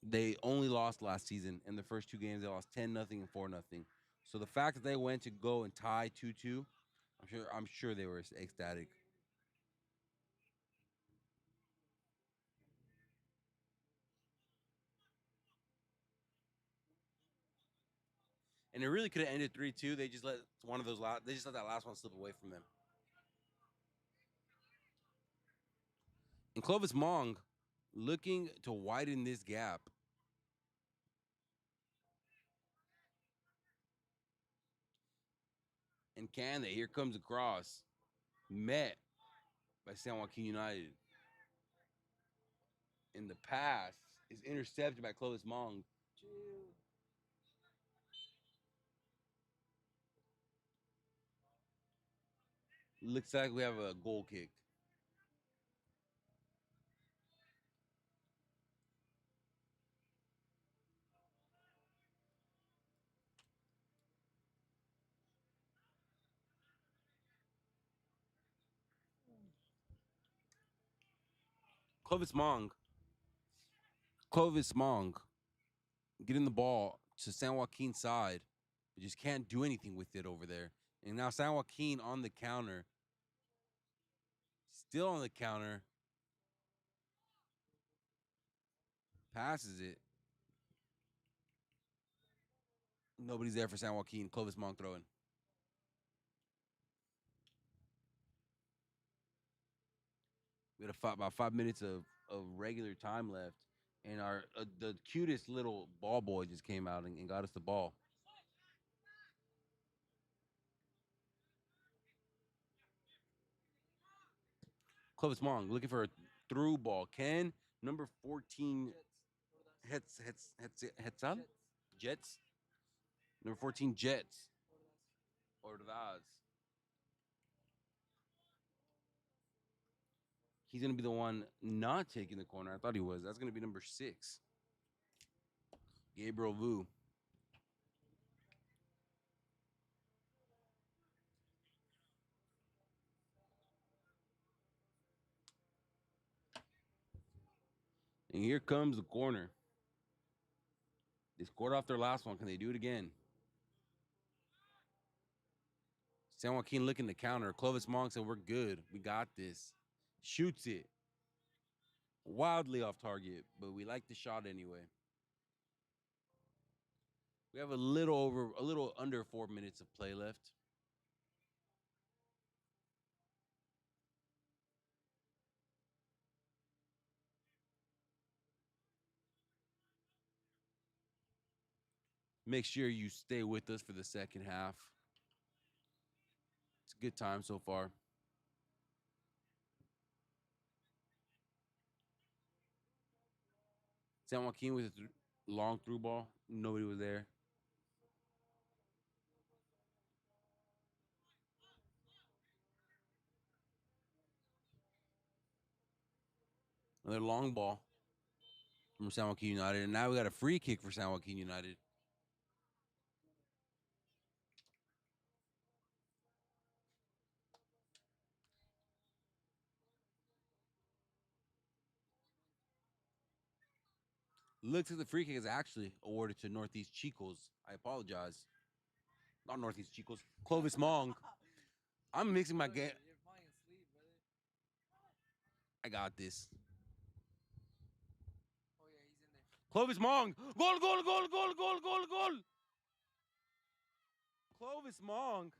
They only lost last season. In the first two games, they lost 10-0 and 4-0. So the fact that they went to go and tie 2-2, I'm sure they were ecstatic. And it really could have ended 3-2. They just let one of those they just let that last one slip away from them. And Clovis Hmong looking to widen this gap. And can they? Here comes a cross. Met by San Joaquin United. And the pass is intercepted by Clovis Hmong. Looks like we have a goal kick. Clovis Hmong. Clovis Hmong getting the ball to San Joaquin's side. They just can't do anything with it over there. And now San Joaquin on the counter. Still on the counter. Passes it. Nobody's there for San Joaquin. Clovis Hmong throwing. We had about 5 minutes of regular time left. And our the cutest little ball boy just came out and got us the ball. Clovis Hmong looking for a through ball. Can number 14 Hetzal? Jets? Number 14 Jets. Ordaz. He's going to be the one not taking the corner. I thought he was. That's going to be number 6. Gabriel Vu. And here comes the corner. They scored off their last one. Can they do it again? San Joaquin looking to counter. Clovis Hmong said, we're good. We got this. Shoots it. Wildly off target, but we like the shot anyway. We have a little under 4 minutes of play left. Make sure you stay with us for the second half. It's a good time so far. San Joaquin with a long through ball. Nobody was there. Another long ball from San Joaquin United. And now we got a free kick for San Joaquin United. Looks like the free kick is actually awarded to Northeast Chicos. I apologize. Not Northeast Chicos. Clovis Hmong. I'm mixing my game. I got this. Clovis Hmong. Goal, goal, goal, goal, goal, goal, goal. Clovis Hmong.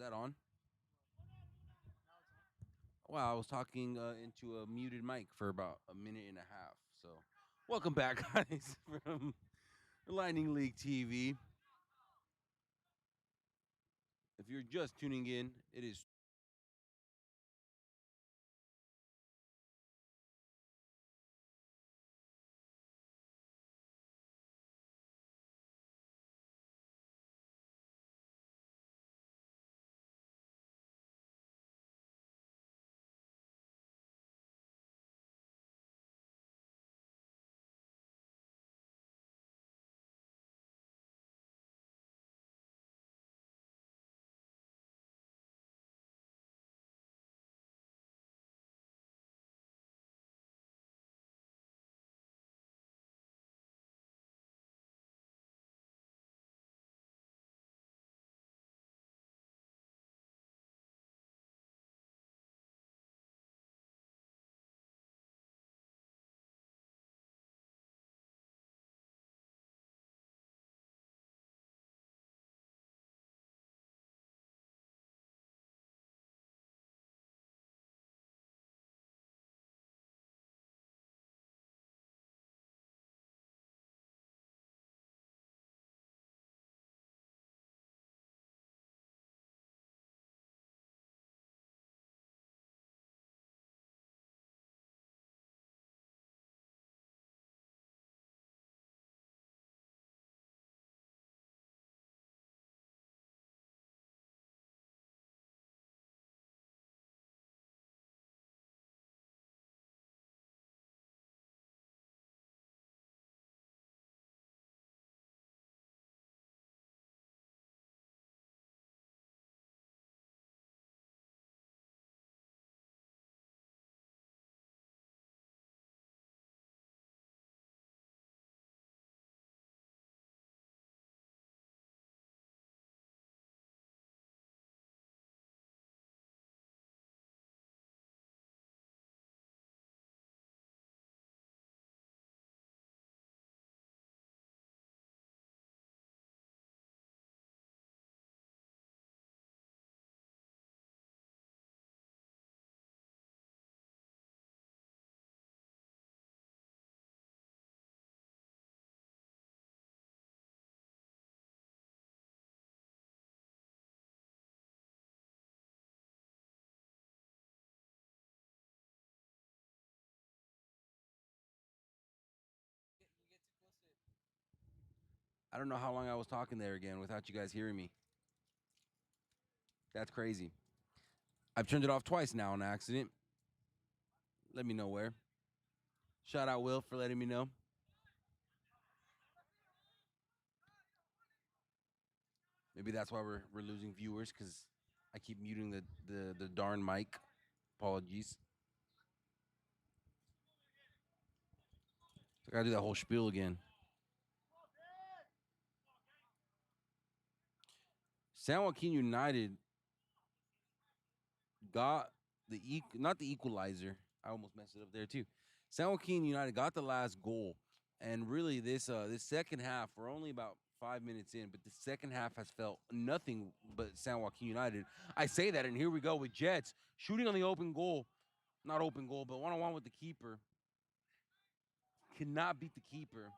that on? Wow, I was talking into a muted mic for about a minute and a half. So, welcome back, guys, from Lightning League TV. If you're just tuning in, it is I don't know how long I was talking there again without you guys hearing me. That's crazy. I've turned it off twice now on accident. Let me know where. Shout out Will for letting me know. Maybe that's why we're losing viewers because I keep muting the darn mic. Apologies. So I gotta do that whole spiel again. San Joaquin United got not the equalizer. I almost messed it up there too. San Joaquin United got the last goal, and really this second half, we're only about 5 minutes in, but the second half has felt nothing but San Joaquin United. I say that, and here we go with Jets shooting on the open goal, not open goal, but 1-on-1 with the keeper. Cannot beat the keeper.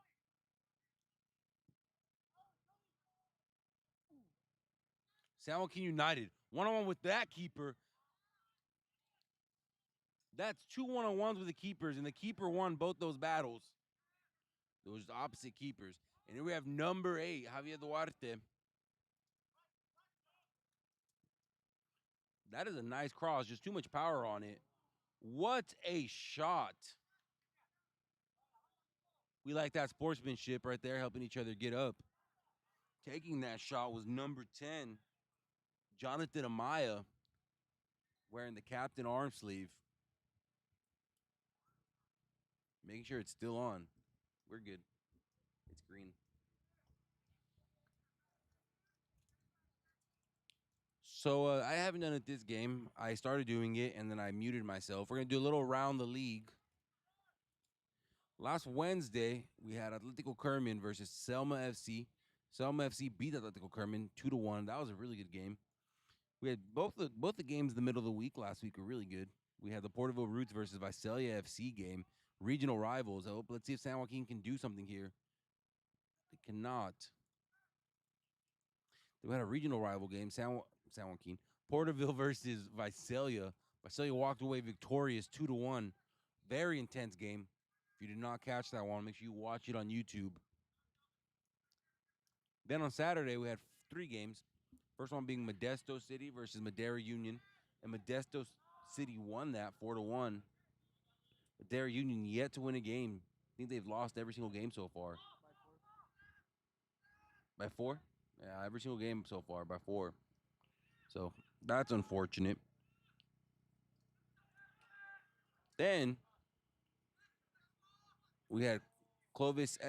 San Joaquin United 1-on-1 with that keeper. That's two 1-on-1s with the keepers, and the keeper won both those battles. Those opposite keepers. And here we have number 8, Javier Duarte. That is a nice cross, just too much power on it. What a shot. We like that sportsmanship right there, helping each other get up. Taking that shot was number 10, Jonathan Amaya, wearing the captain arm sleeve. Making sure it's still on. We're good. It's green. So I haven't done it this game. I started doing it, and then I muted myself. We're going to do a little around the league. Last Wednesday, we had Atletico Kerman versus Selma FC. Selma FC beat Atletico Kerman 2-1. That was a really good game. We had both the games in the middle of the week last week were really good. We had the Porterville Roots versus Visalia FC game, regional rivals. I hope let's see if San Joaquin can do something here. They cannot. We had a regional rival game, San Joaquin, Porterville versus Visalia. Visalia walked away victorious 2-1. Very intense game. If you did not catch that one, make sure you watch it on YouTube. Then on Saturday we had three games. First one being Modesto City versus Madera Union, and Modesto City won that 4-1. Madera Union yet to win a game. I think they've lost every single game so far. By four? Yeah, every single game so far by 4. So that's unfortunate. Then we had Clovis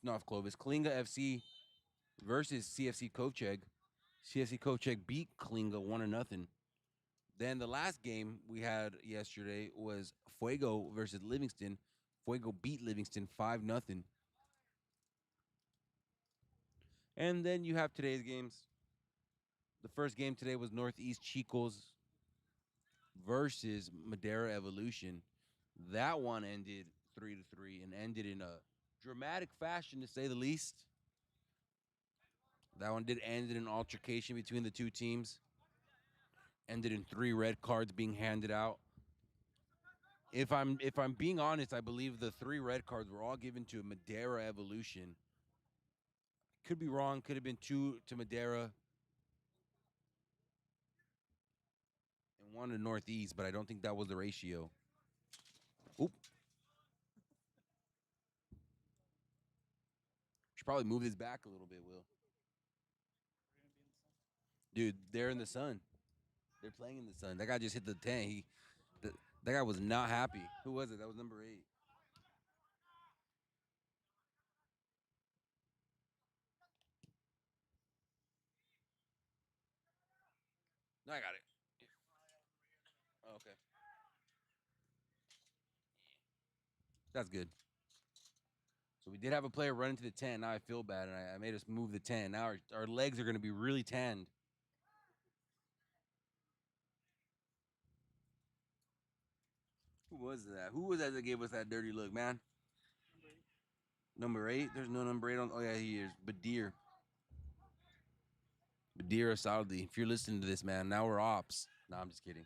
not Clovis, Klinga FC versus CFC Kovcheg. CFC Kovcheg beat Klinga 1-0. Then the last game we had yesterday was Fuego versus Livingston. Fuego beat Livingston 5-0. And then you have today's games. The first game today was Northeast Chicos versus Madera Evolution. That one ended 3-3 and ended in a dramatic fashion, to say the least. That one did end in an altercation between the two teams. Ended in 3 red cards being handed out. If I'm being honest, I believe the 3 red cards were all given to Madera Evolution. Could be wrong. Could have been 2 to Madera and 1 to Northeast, but I don't think that was the ratio. Oop. Should probably move this back a little bit, Will. Dude, they're in the sun. They're playing in the sun. That guy just hit the 10. That guy was not happy. Who was it? That was number 8. No, I got it. Oh, okay. That's good. So we did have a player run into the 10. Now I feel bad, and I made us move the 10. Now our legs are going to be really tanned. Who was that? Who was that gave us that dirty look, man? Number 8? There's no number 8 on. Oh, yeah, he is. Badir. Badir Saudi. If you're listening to this, man, now we're ops. No, I'm just kidding.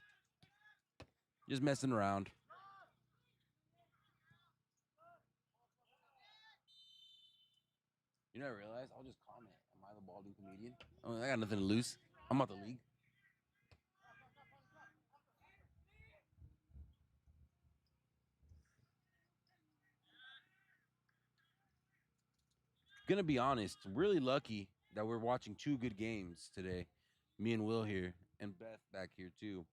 Just messing around. You know, I realized I'll just comment. Am I the balding comedian? Oh, I got nothing to lose. I'm out the league. Gonna be honest, really lucky that we're watching 2 good games today. Me and Will here, and Beth back here too.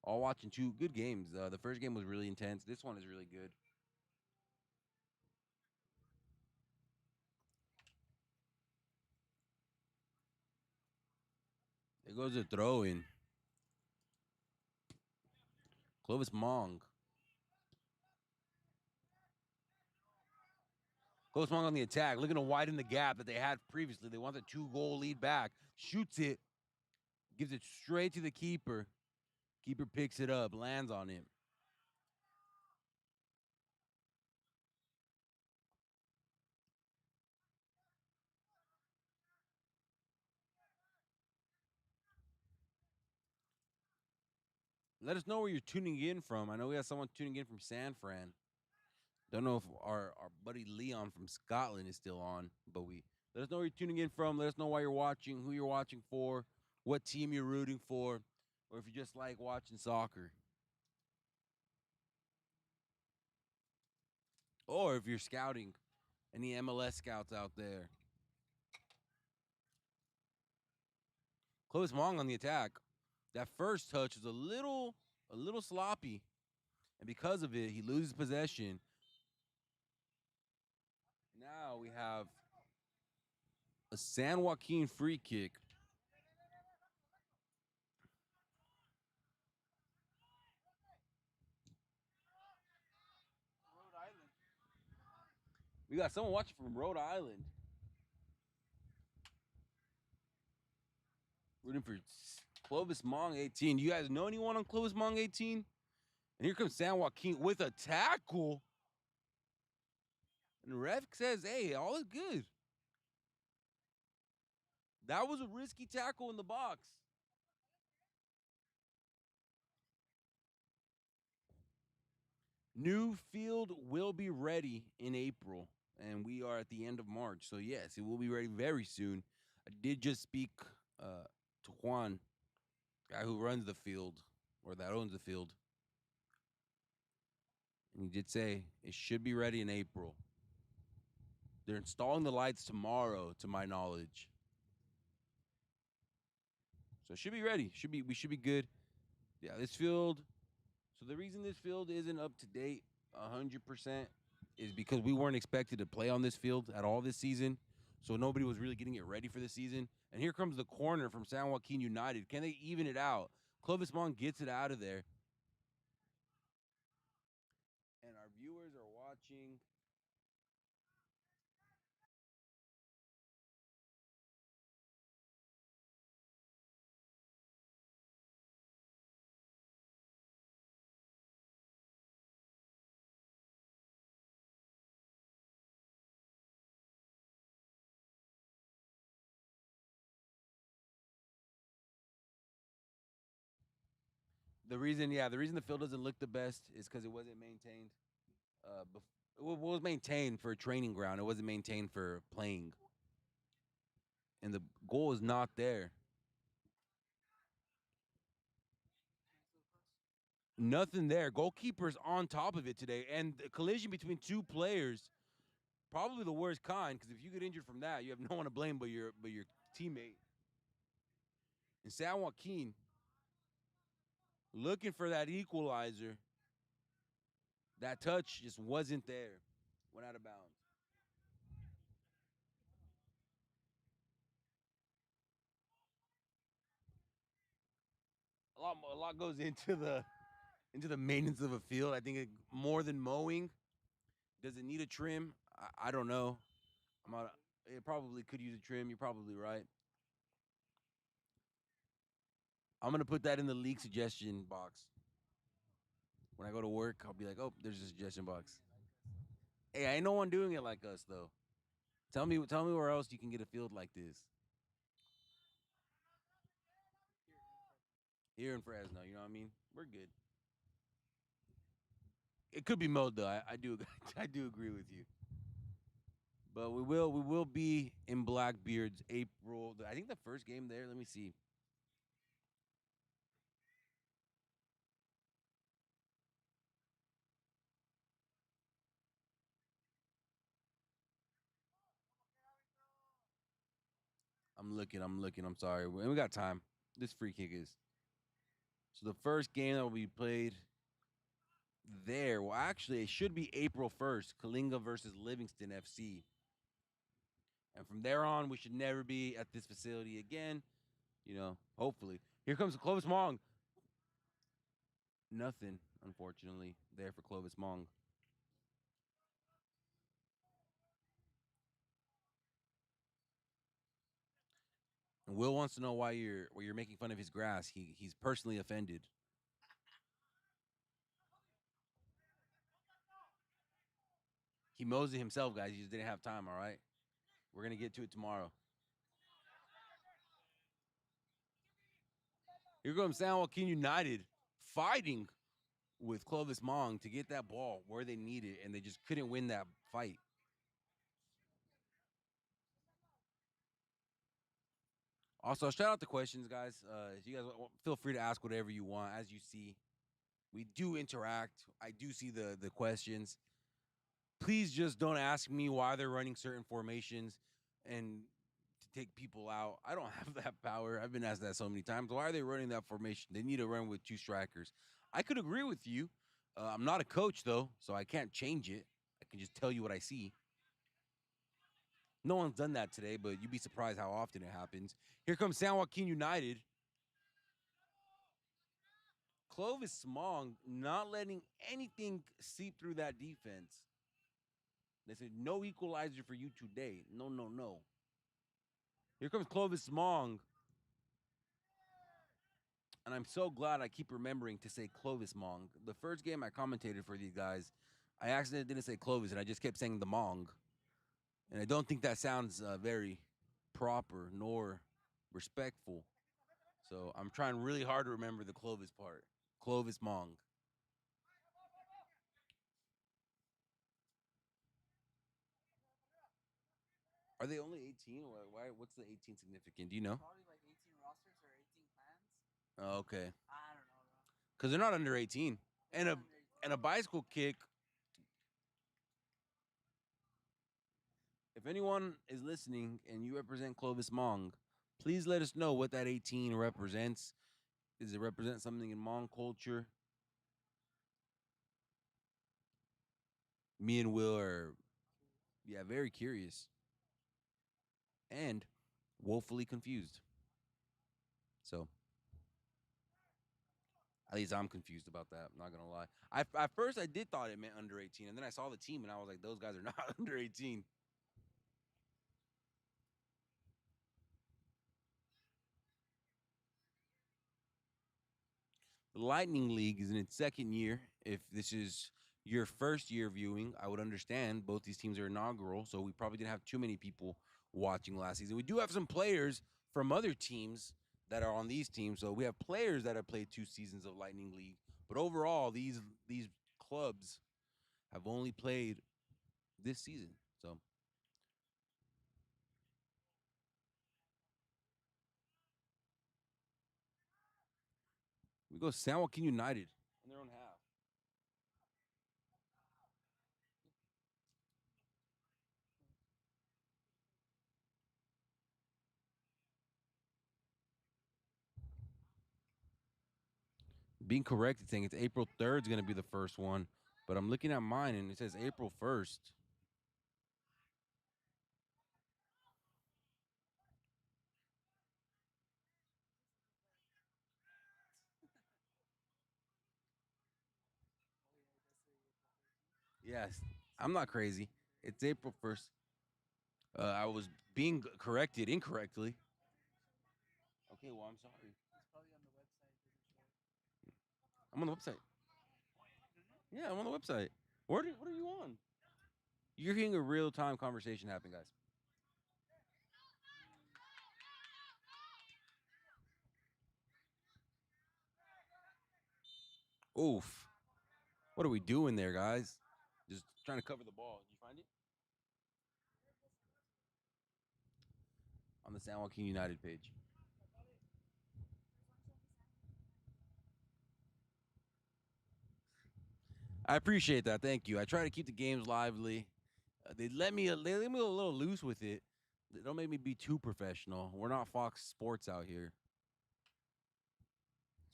All watching 2 good games. The first game was really intense. This one is really good. It goes to throw in. Clovis Hmong. Clovis Hmong on the attack, looking to widen the gap that they had previously. They want the 2-goal lead back. Shoots it. Gives it straight to the keeper. Keeper picks it up, lands on him. Let us know where you're tuning in from. I know we have someone tuning in from San Fran. Don't know if our buddy Leon from Scotland is still on, but let us know where you're tuning in from. Let us know why you're watching, who you're watching for, what team you're rooting for, or if you just like watching soccer. Or if you're scouting, any MLS scouts out there. Clovis Hmong on the attack. That first touch was a little sloppy, and because of it, he loses possession. Now we have a San Joaquin free kick. We got someone watching from Rhode Island. Rooting for Clovis Hmong 18. You guys know anyone on Clovis Hmong 18? And here comes San Joaquin with a tackle. And the ref says, hey, all is good. That was a risky tackle in the box. New field will be ready in April, and we are at the end of March. So, yes, it will be ready very soon. I did just speak to Juan, guy who runs the field or that owns the field. And he did say it should be ready in April. They're installing the lights tomorrow, to my knowledge. So it should be ready. We should be good. Yeah, this field. So the reason this field isn't up to date 100% is because we weren't expected to play on this field at all this season. So nobody was really getting it ready for the season. And here comes the corner from San Joaquin United. Can they even it out? Clovis Hmong gets it out of there. And our viewers are watching. The reason the field doesn't look the best is because it wasn't maintained. It was maintained for a training ground. It wasn't maintained for playing. And the goal is not there. Nothing there. Goalkeeper's on top of it today. And the collision between two players, probably the worst kind, because if you get injured from that, you have no one to blame but your teammate. And San Joaquin looking for that equalizer. That touch just wasn't there. Went out of bounds. A lot goes into the maintenance of a field. I think more than mowing. Does it need a trim? I don't know. It probably could use a trim. You're probably right. I'm gonna put that in the league suggestion box. When I go to work, I'll be like, "Oh, there's a suggestion box." Hey, ain't no one doing it like us though. Tell me where else you can get a field like this. Here in Fresno, you know what I mean? We're good. It could be mowed though. I do I do agree with you. But we will be in Blackbeard's April. I think the first game there. Let me see. I'm looking. I'm looking. I'm sorry. And we got time. This free kick is. So the first game that will be played there. Well, actually, it should be April 1st. Kalinga versus Livingston FC. And from there on, we should never be at this facility again. You know, hopefully. Here comes Clovis Hmong. Nothing, unfortunately, there for Clovis Hmong. And Will wants to know why you're making fun of his grass. He's personally offended. He mows it himself, guys. He just didn't have time. All right, we're gonna get to it tomorrow. Here comes San Joaquin United fighting with Clovis Hmong to get that ball where they need it, and they just couldn't win that fight. Also, shout out the questions, guys. You guys feel free to ask whatever you want. As you see, we do interact. I do see the questions. Please just don't ask me why they're running certain formations and to take people out. I don't have that power. I've been asked that so many times. Why are they running that formation? They need to run with two strikers. I could agree with you. I'm not a coach, though, so I can't change it. I can just tell you what I see. No one's done that today, but you'd be surprised how often it happens. Here comes San Joaquin United. Clovis Hmong not letting anything seep through that defense. They said, no equalizer for you today. No, no, no. Here comes Clovis Hmong. And I'm so glad I keep remembering to say Clovis Mong. The first game I commentated for these guys, I accidentally didn't say Clovis, and I just kept saying the Mong. And I don't think that sounds very proper nor respectful. So I'm trying really hard to remember the Clovis part. Clovis Mong. Are they only 18? Why? What's the 18 significant? Do you know? Probably like 18 rosters or 18 clans. Oh, okay. I don't know, bro. Because they're not under 18. And a bicycle kick. If anyone is listening and you represent Clovis Mong, please let us know what that 18 represents. Does it represent something in Hmong culture? Me and Will are, yeah, very curious and woefully confused. So, at least I'm confused about that. I'm not gonna lie. At first I did thought it meant under 18, and then I saw the team and I was like, those guys are not under 18. The Lightning League is in its second year. If this is your first year viewing, I would understand. Both these teams are inaugural, so we probably didn't have too many people watching last season. We do have some players from other teams that are on these teams, so we have players that have played 2 seasons of Lightning League. But overall, these clubs have only played this season. So we go San Joaquin United in their own half. Being correct, it's saying it's April 3rd is going to be the first one, but I'm looking at mine and it says April 1st. Yes, I'm not crazy. It's April 1st. I was being corrected incorrectly. Okay, well, I'm sorry. It's probably on the website. Doesn't show. I'm on the website. Yeah, I'm on the website. What are you on? You're hearing a real time conversation happen, guys. Oof. What are we doing there, guys? Just trying to cover the ball. Did you find it? On the San Joaquin United page. I appreciate that. Thank you. I try to keep the games lively. They let me a little loose with it. They don't make me be too professional. We're not Fox Sports out here.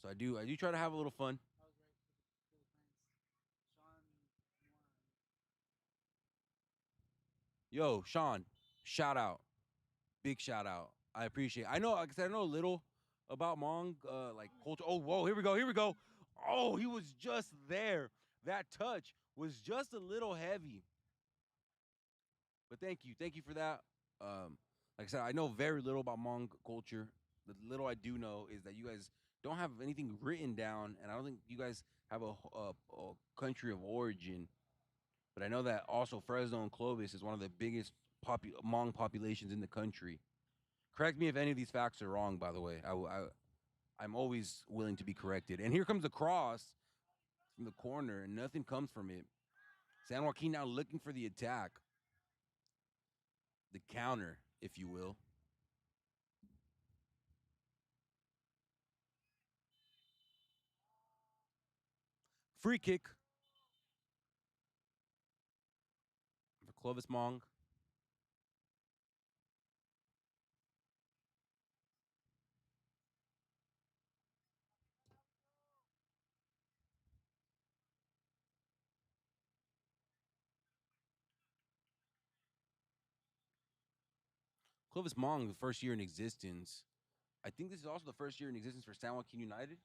So I do try to have a little fun. I was right for the clans. Sean Moore. Yo, Sean, shout out. Big shout out. I appreciate it. I know, like I said, I know a little about Hmong, like culture. Oh, whoa, here we go, here we go. Oh, he was just there. That touch was just a little heavy. But thank you for that. Like I said, I know very little about Hmong culture. The little I do know is that you guys don't have anything written down, and I don't think you guys have a country of origin. But I know that also Fresno and Clovis is one of the biggest Hmong populations in the country. Correct me if any of these facts are wrong, by the way. I'm always willing to be corrected. And here comes the cross from the corner, and nothing comes from it. San Joaquin now looking for the attack, the counter, if you will. Free kick for Clovis Mong. Clovis Mong, the first year in existence. I think this is also the first year in existence for San Joaquin United,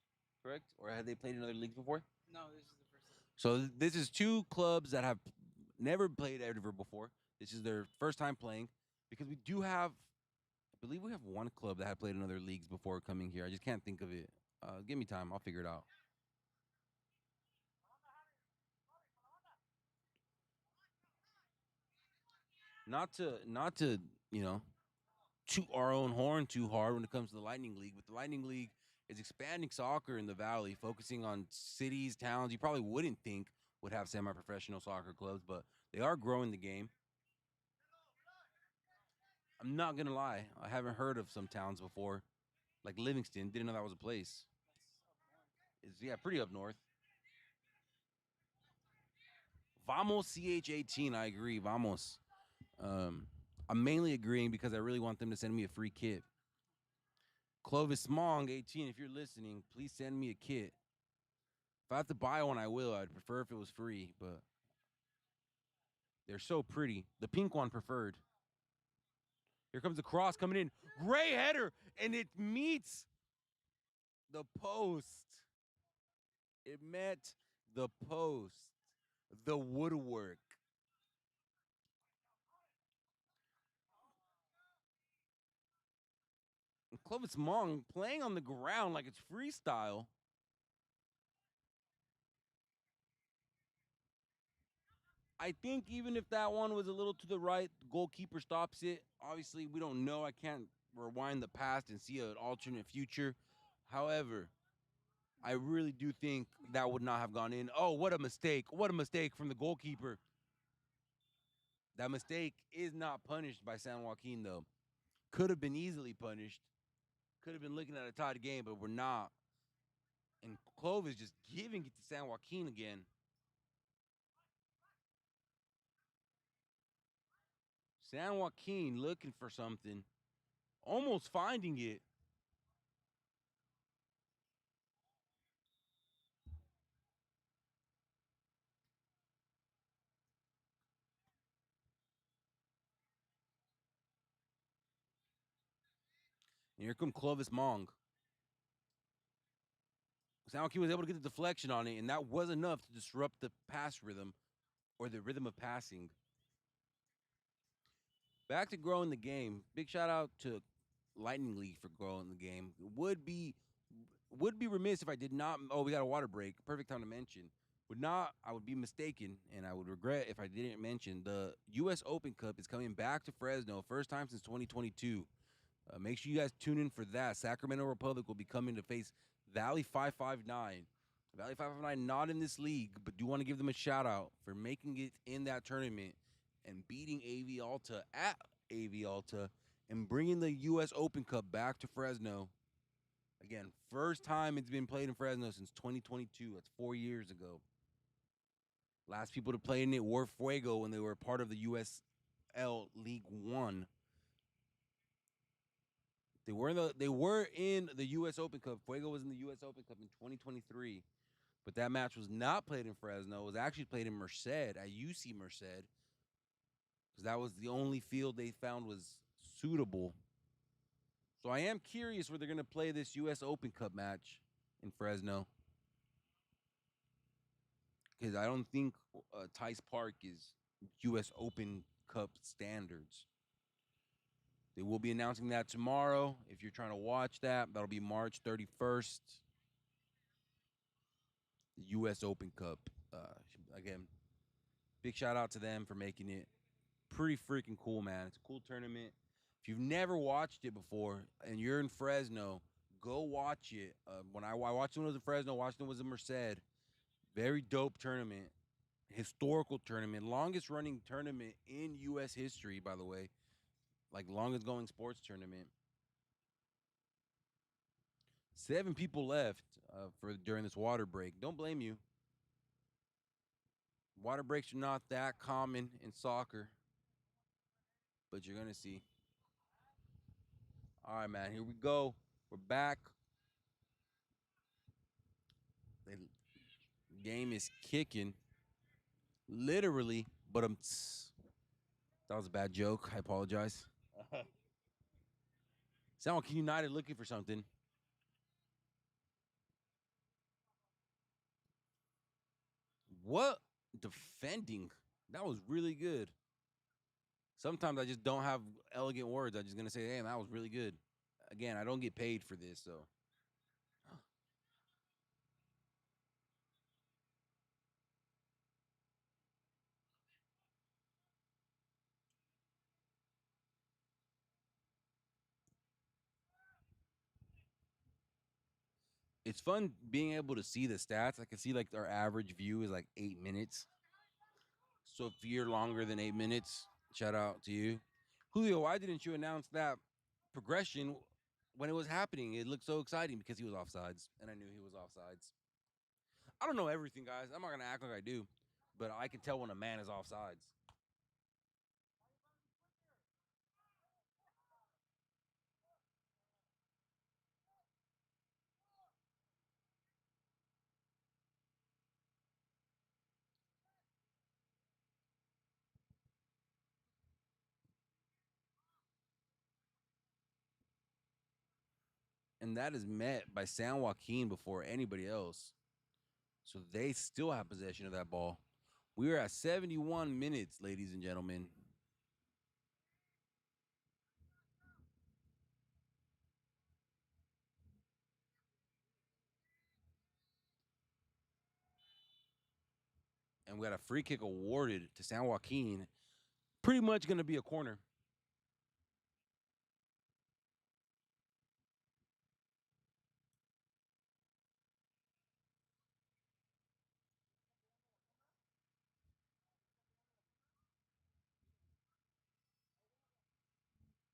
correct? Or had they played in other leagues before? No, this is the first time. So this is two clubs that have never played ever before. This is their first time playing because we do have, I believe we have one club that had played in other leagues before coming here. I just can't think of it Give me time. I'll figure it out. Not to you know toot our own horn too hard when it comes to the Lightning League, but the Lightning League is expanding soccer in the Valley, focusing on cities, towns you probably wouldn't think would have semi-professional soccer clubs, but they are growing the game. I'm not gonna lie, I haven't heard of some towns before, like Livingston. Didn't know that was a place. It's yeah, pretty up north. Vamos CH18. I agree. Vamos. Um, I'm mainly agreeing because I really want them to send me a free kit. Clovis Hmong 18. If you're listening, please send me a kit. If I have to buy one, I will. I'd prefer if it was free, but they're so pretty. The pink one preferred. Here comes the cross coming in. Gray header, and it meets the post. It met the post. The woodwork. Clovis Hmong playing on the ground like it's freestyle. I think even if that one was a little to the right, the goalkeeper stops it. Obviously, we don't know. I can't rewind the past and see an alternate future. However, I really do think that would not have gone in. Oh, what a mistake. What a mistake from the goalkeeper. That mistake is not punished by San Joaquin, though. Could have been easily punished. Could have been looking at a tied game, but we're not. And Clovis just giving it to San Joaquin again. San Joaquin looking for something, almost finding it. And here come Clovis Hmong. San Joaquin was able to get the deflection on it, and that was enough to disrupt the pass rhythm or the rhythm of passing. Back to growing the game. Big shout out to Lightning League for growing the game. Would be remiss if I did not. Oh, we got a water break. Perfect time to mention. Would not. I would be mistaken, and I would regret if I didn't mention the U.S. Open Cup is coming back to Fresno. First time since 2022. Make sure you guys tune in for that. Sacramento Republic will be coming to face Valley 559. Valley 559 not in this league, but do want to give them a shout out for making it in that tournament and beating AV Alta at AV Alta and bringing the U.S. Open Cup back to Fresno. Again, first time it's been played in Fresno since 2022. That's 4 years ago. Last people to play in it were Fuego when they were part of the USL League One. They were in the U.S. Open Cup. Fuego was in the U.S. Open Cup in 2023, but that match was not played in Fresno. It was actually played in Merced at UC Merced because that was the only field they found was suitable. So I am curious where they're going to play this U.S. Open Cup match in Fresno because I don't think Tice Park is U.S. Open Cup standards. They will be announcing that tomorrow. If you're trying to watch that, that'll be March 31st. The U.S. Open Cup. Again, big shout out to them for making it pretty freaking cool, man. It's a cool tournament. If you've never watched it before and you're in Fresno, go watch it. When I watched it when I was in Fresno, watched it was in Merced. Very dope tournament. Historical tournament. Longest running tournament in U.S. history, by the way. Like longest going sports tournament. 7 people left for during this water break. Don't blame you. Water breaks are not that common in soccer, but you're gonna see. All right, man. Here we go. We're back. The game is kicking, literally. But that was a bad joke. I apologize. Sound like United looking for something. What defending? That was really good. Sometimes I just don't have elegant words. I'm just gonna say, "Hey, that was really good." Again, I don't get paid for this, so It's fun being able to see the stats. I can see like our average view is like 8 minutes. So if you're longer than 8 minutes, shout out to you. Julio, why didn't you announce that progression when it was happening? It looked so exciting because he was offsides, and I knew he was offsides. I don't know everything, guys. I'm not gonna act like I do, but I can tell when a man is offsides. And that is met by San Joaquin before anybody else. So they still have possession of that ball. We are at 71 minutes, ladies and gentlemen. And we got a free kick awarded to San Joaquin. Pretty much going to be a corner.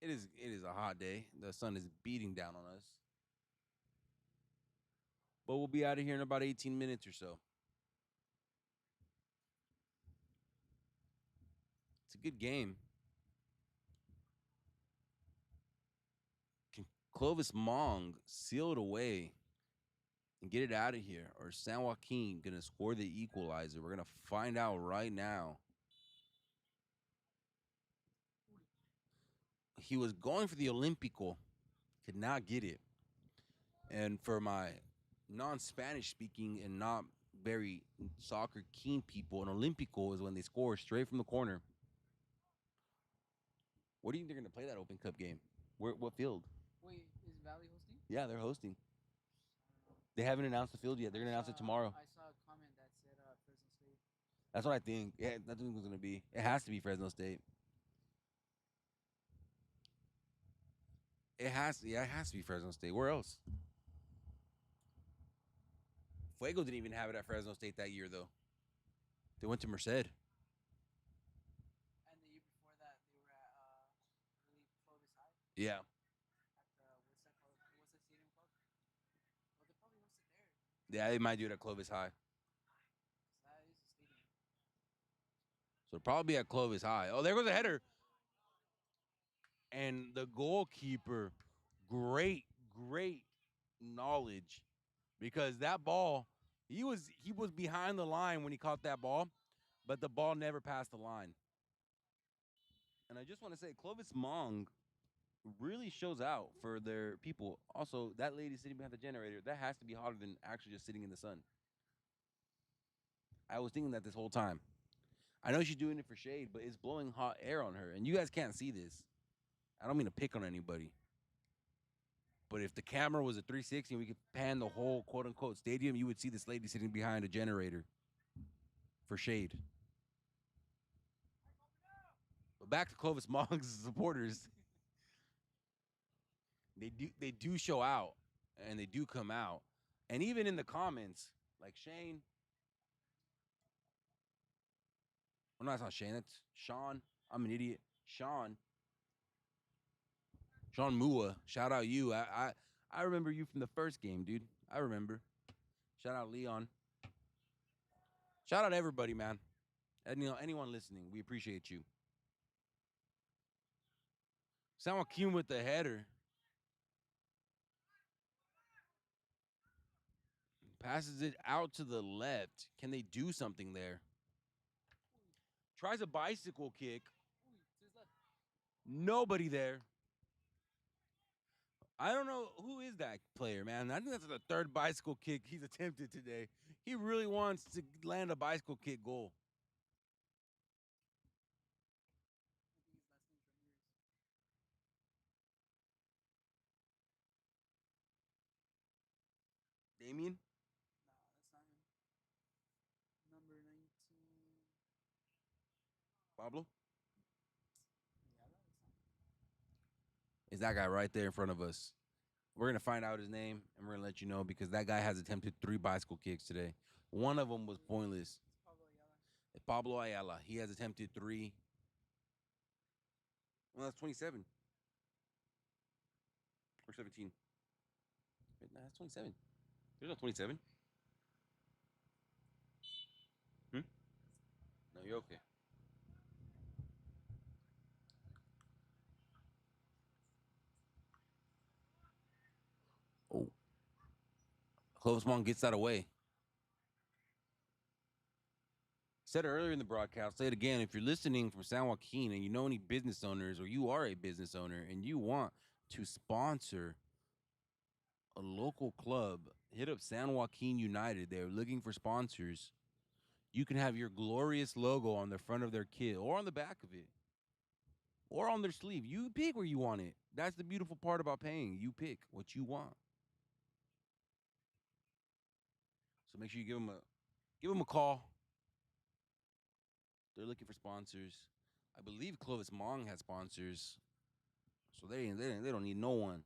It is a hot day. The sun is beating down on us. But we'll be out of here in about 18 minutes or so. It's a good game. Can Clovis Hmong seal it away and get it out of here? Or is San Joaquin going to score the equalizer? We're going to find out right now. He was going for the Olympico, could not get it. And for my non-Spanish speaking and not very soccer keen people, an Olympico is when they score straight from the corner. What do you think they're going to play that Open Cup game? What field? Wait, is Valley hosting? Yeah, they're hosting. I don't know. They haven't announced the field yet. They're going to announce it tomorrow. I saw a comment that said Fresno State. That's what I think. Yeah, that's what it's going to be. It has to be Fresno State. It has to be Fresno State. Where else? Fuego didn't even have it at Fresno State that year, though. They went to Merced. And the year before that, they were at, I believe, Clovis High. Yeah. At the, what's that called? What's that stadium called? Oh, they probably hosted there. Yeah, they might do it at Clovis High. 'Cause that is a stadium. So it'll probably be at Clovis High. Oh, there goes the header. And the goalkeeper, great knowledge, because that ball, he was behind the line when he caught that ball, but the ball never passed the line. And I just want to say, Clovis Hmong really shows out for their people. Also, that lady sitting behind the generator, that has to be hotter than actually just sitting in the sun. I was thinking that this whole time. I know she's doing it for shade, but it's blowing hot air on her. And you guys can't see this. I don't mean to pick on anybody. But if the camera was a 360 and we could pan the whole quote unquote stadium, you would see this lady sitting behind a generator for shade. But back to Clovis Hmong's supporters. They do show out and they do come out. And even in the comments, like Shane. Oh, no, that's not Shane. That's Sean. I'm an idiot. Sean Mua, shout out you. I remember you from the first game, dude. I remember. Shout out Leon. Shout out everybody, man. And anyone listening, we appreciate you. San Joaquin with the header. Passes it out to the left. Can they do something there? Tries a bicycle kick. Nobody there. I don't know who is that player, man. I think that's the third bicycle kick he's attempted today. He really wants to land a bicycle kick goal. Damien? No, that's not him. Number 19. Pablo? Yeah, that's not him. Is that guy right there in front of us? We're gonna find out his name and we're gonna let you know because that guy has attempted 3 bicycle kicks today. One of them was pointless. Pablo Ayala. He has attempted 3. Well, that's 27 or 17. Wait, no, that's 27. There's no 27. Hmm? No, you're okay. Oh, Clovis Hmong gets that away. Said it earlier in the broadcast. Say it again. If you're listening from San Joaquin and you know any business owners or you are a business owner and you want to sponsor a local club, hit up San Joaquin United. They're looking for sponsors. You can have your glorious logo on the front of their kit or on the back of it or on their sleeve. You pick where you want it. That's the beautiful part about paying. You pick what you want. So make sure you give them a call. They're looking for sponsors. I believe Clovis Hmong has sponsors, so they don't need no one.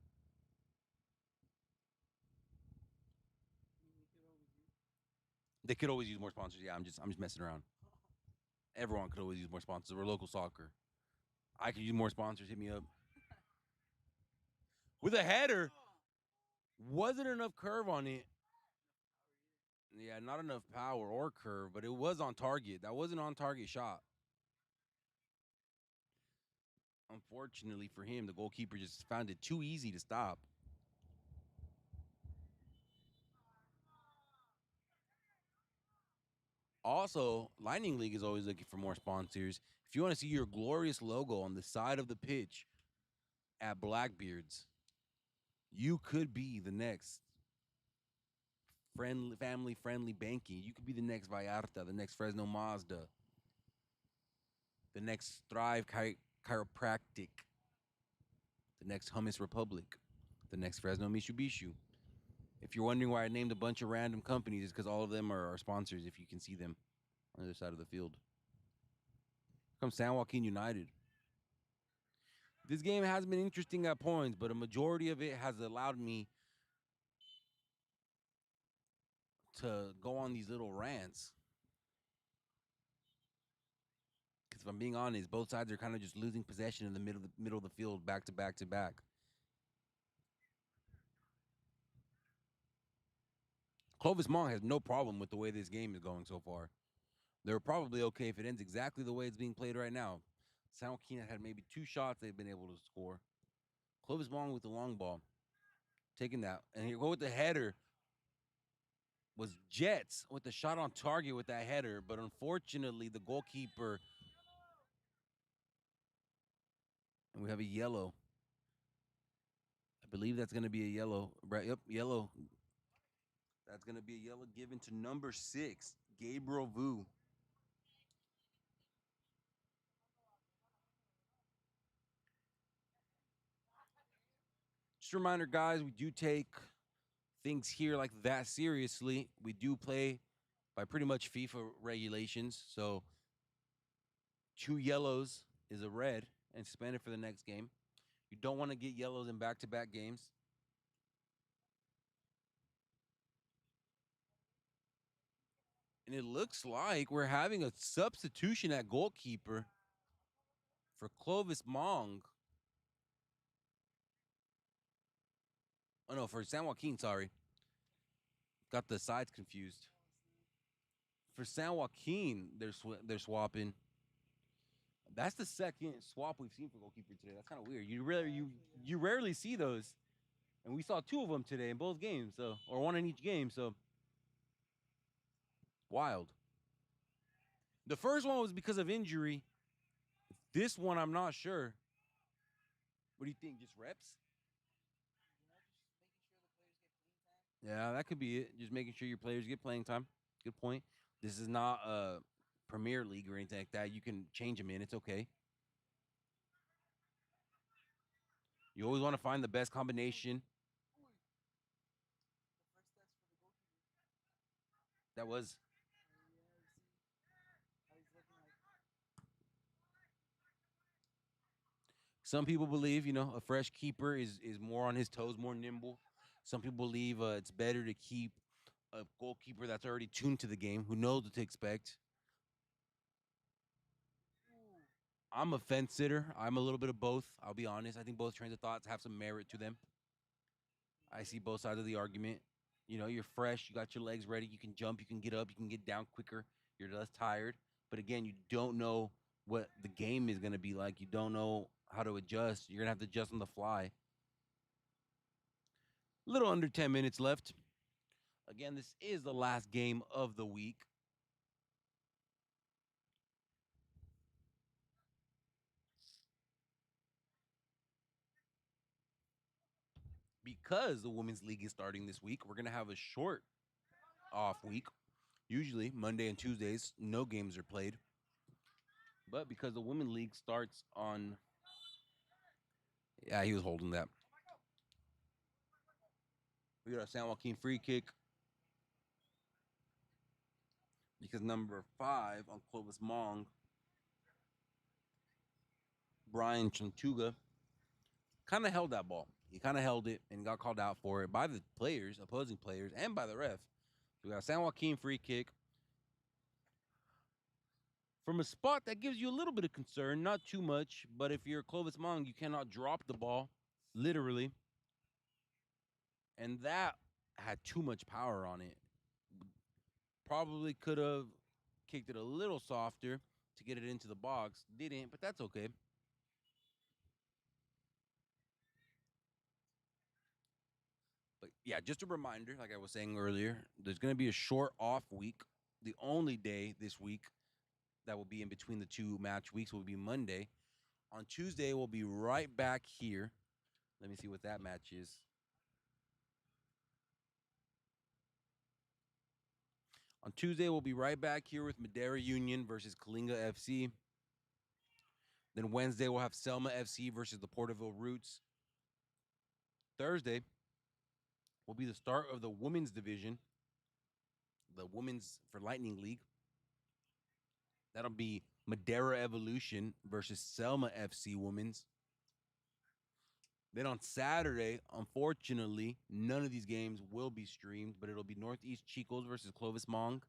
They could always use more sponsors. Yeah, I'm just messing around. Everyone could always use more sponsors. We're local soccer. I could use more sponsors. Hit me up. With a header, wasn't enough curve on it. Yeah, not enough power or curve, but it was on target. That wasn't on target shot. Unfortunately for him, the goalkeeper just found it too easy to stop. Also, Lightning League is always looking for more sponsors. If you want to see your glorious logo on the side of the pitch at Blackbeard's, you could be the next family friendly banking. You could be the next Vallarta, the next Fresno Mazda, the next Thrive Chiropractic, the next Hummus Republic, the next Fresno Mitsubishi. If you're wondering why I named a bunch of random companies, it's because all of them are our sponsors. If you can see them on the other side of the field. Come San Joaquin United. This game has been interesting at points, but a majority of it has allowed me to go on these little rants. Because if I'm being honest, both sides are kind of just losing possession in the middle of the field, back to back to back. Clovis Hmong has no problem with the way this game is going so far. They're probably okay if it ends exactly the way it's being played right now. San Joaquin had maybe 2 shots they've been able to score. Clovis Hmong with the long ball, taking that. And here go with the header. Was Jets with the shot on target with that header, but unfortunately the goalkeeper, and we have a yellow. I believe that's going to be a yellow. Right? Yep, yellow. That's going to be a yellow given to number 6, Gabriel Vu. Just a reminder, guys, we do take things here like that seriously. We do play by pretty much FIFA regulations. So 2 yellows is a red and suspended for the next game. You don't want to get yellows in back-to-back games. And it looks like we're having a substitution at goalkeeper for Clovis Hmong. Oh, no, for San Joaquin, sorry. Got the sides confused. For San Joaquin, they're swapping. That's the second swap we've seen for goalkeeper today. That's kind of weird. You rarely see those, and we saw 2 of them today in both games. So, or 1 in each game. So, wild. The first one was because of injury. This one, I'm not sure. What do you think? Just reps? Yeah, that could be it. Just making sure your players get playing time. Good point. This is not a Premier League or anything like that. You can change them in. It's okay. You always want to find the best combination. That was. Some people believe, a fresh keeper is more on his toes, more nimble. Some people believe it's better to keep a goalkeeper that's already tuned to the game, who knows what to expect. I'm a fence sitter. I'm a little bit of both. I'll be honest. I think both trains of thoughts have some merit to them. I see both sides of the argument. You're fresh. You got your legs ready. You can jump. You can get up. You can get down quicker. You're less tired. But again, you don't know what the game is going to be like. You don't know how to adjust. You're going to have to adjust on the fly. A little under 10 minutes left. Again, this is the last game of the week. Because the women's league is starting this week, we're going to have a short off week. Usually, Monday and Tuesdays, no games are played. But because the women's league starts on. Yeah, he was holding that. We got a San Joaquin free kick. Because number 5 on Clovis Hmong, Brian Chantuga, kind of held that ball. He kind of held it and got called out for it by the players, opposing players, and by the ref. So we got a San Joaquin free kick from a spot that gives you a little bit of concern, not too much, but if you're Clovis Hmong, you cannot drop the ball, literally. And that had too much power on it. Probably could have kicked it a little softer to get it into the box. Didn't, but that's okay. But yeah, just a reminder, like I was saying earlier, there's going to be a short off week. The only day this week that will be in between the two match weeks will be Monday. On Tuesday, we'll be right back here. Let me see what that match is. On Tuesday, we'll be right back here with Madera Union versus Kalinga FC. Then Wednesday, we'll have Selma FC versus the Porterville Roots. Thursday will be the start of the women's division, the women's for Lightning League. That'll be Madera Evolution versus Selma FC Women's. Then on Saturday, unfortunately, none of these games will be streamed, but it'll be Northeast Chicos versus Clovis Hmong,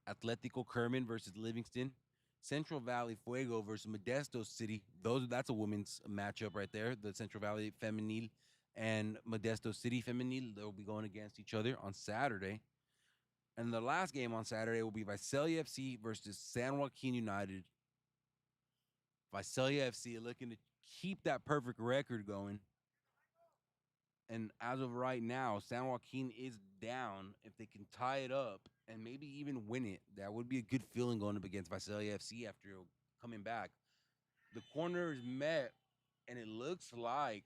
Atletico Kerman versus Livingston, Central Valley Fuego versus Modesto City. That's a women's matchup right there. The Central Valley Femenil and Modesto City Femenil, they'll be going against each other on Saturday. And the last game on Saturday will be Visalia FC versus San Joaquin United. Visalia FC looking to keep that perfect record going. And as of right now, San Joaquin is down. If they can tie it up and maybe even win it, that would be a good feeling going up against Visalia FC after coming back. The corners met, and it looks like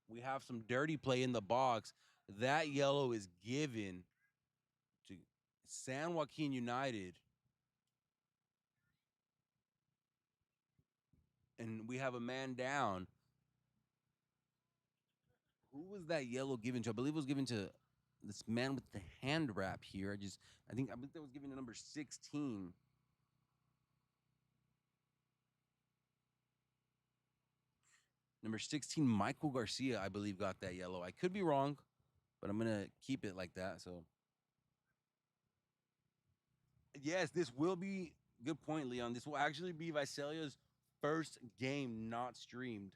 we have some dirty play in the box. That yellow is given to San Joaquin United. And we have a man down. Who was that yellow given to? I believe it was given to this man with the hand wrap here. I believe that was given to number 16. Number 16, Michael Garcia, I believe, got that yellow. I could be wrong, but I'm gonna keep it like that. So yes, this will be good point, Leon. This will actually be Visalia's first game not streamed.